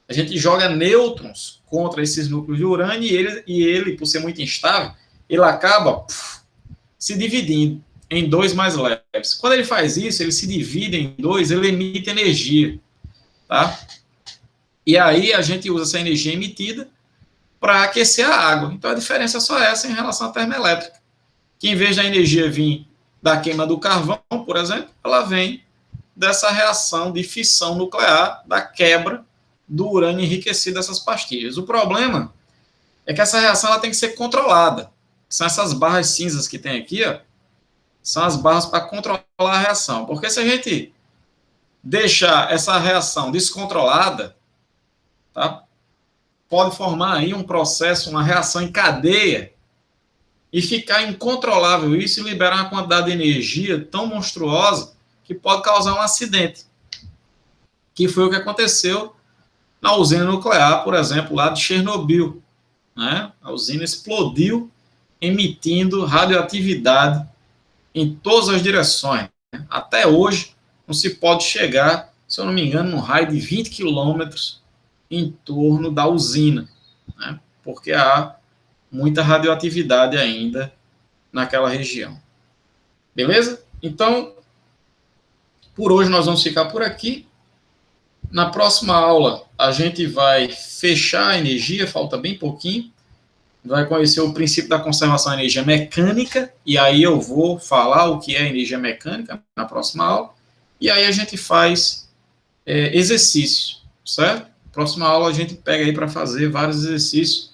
A: A gente joga nêutrons contra esses núcleos de urânio e ele por ser muito instável, ele acaba se dividindo em dois mais leves. Quando ele faz isso, ele se divide em dois, ele emite energia, tá? E aí a gente usa essa energia emitida para aquecer a água. Então a diferença é só essa em relação à termoelétrica, que em vez da energia vir da queima do carvão, por exemplo, ela vem dessa reação de fissão nuclear, da quebra do urânio enriquecido dessas pastilhas. O problema é que essa reação ela tem que ser controlada. São essas barras cinzas que tem aqui, ó, são as barras para controlar a reação. Porque se a gente deixar essa reação descontrolada, tá, pode formar aí um processo, uma reação em cadeia, e ficar incontrolável isso e liberar uma quantidade de energia tão monstruosa que pode causar um acidente, que foi o que aconteceu na usina nuclear, por exemplo, lá de Chernobyl, né? A usina explodiu, emitindo radioatividade em todas as direções. Até hoje, não se pode chegar, se eu não me engano, num raio de 20 quilômetros em torno da usina, né? Porque há muita radioatividade ainda naquela região. Beleza? Então, por hoje nós vamos ficar por aqui. Na próxima aula, a gente vai fechar a energia, falta bem pouquinho. Vai conhecer o princípio da conservação da energia mecânica, e aí eu vou falar o que é energia mecânica na próxima aula. E aí a gente faz exercício, certo? Próxima aula a gente pega aí para fazer vários exercícios,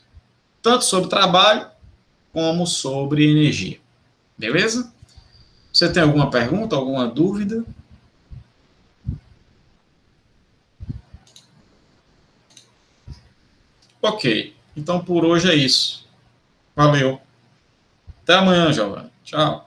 A: tanto sobre trabalho como sobre energia. Beleza? Você tem alguma pergunta, alguma dúvida? Ok. Então por hoje é isso. Valeu. Até amanhã, Giovanni. Tchau.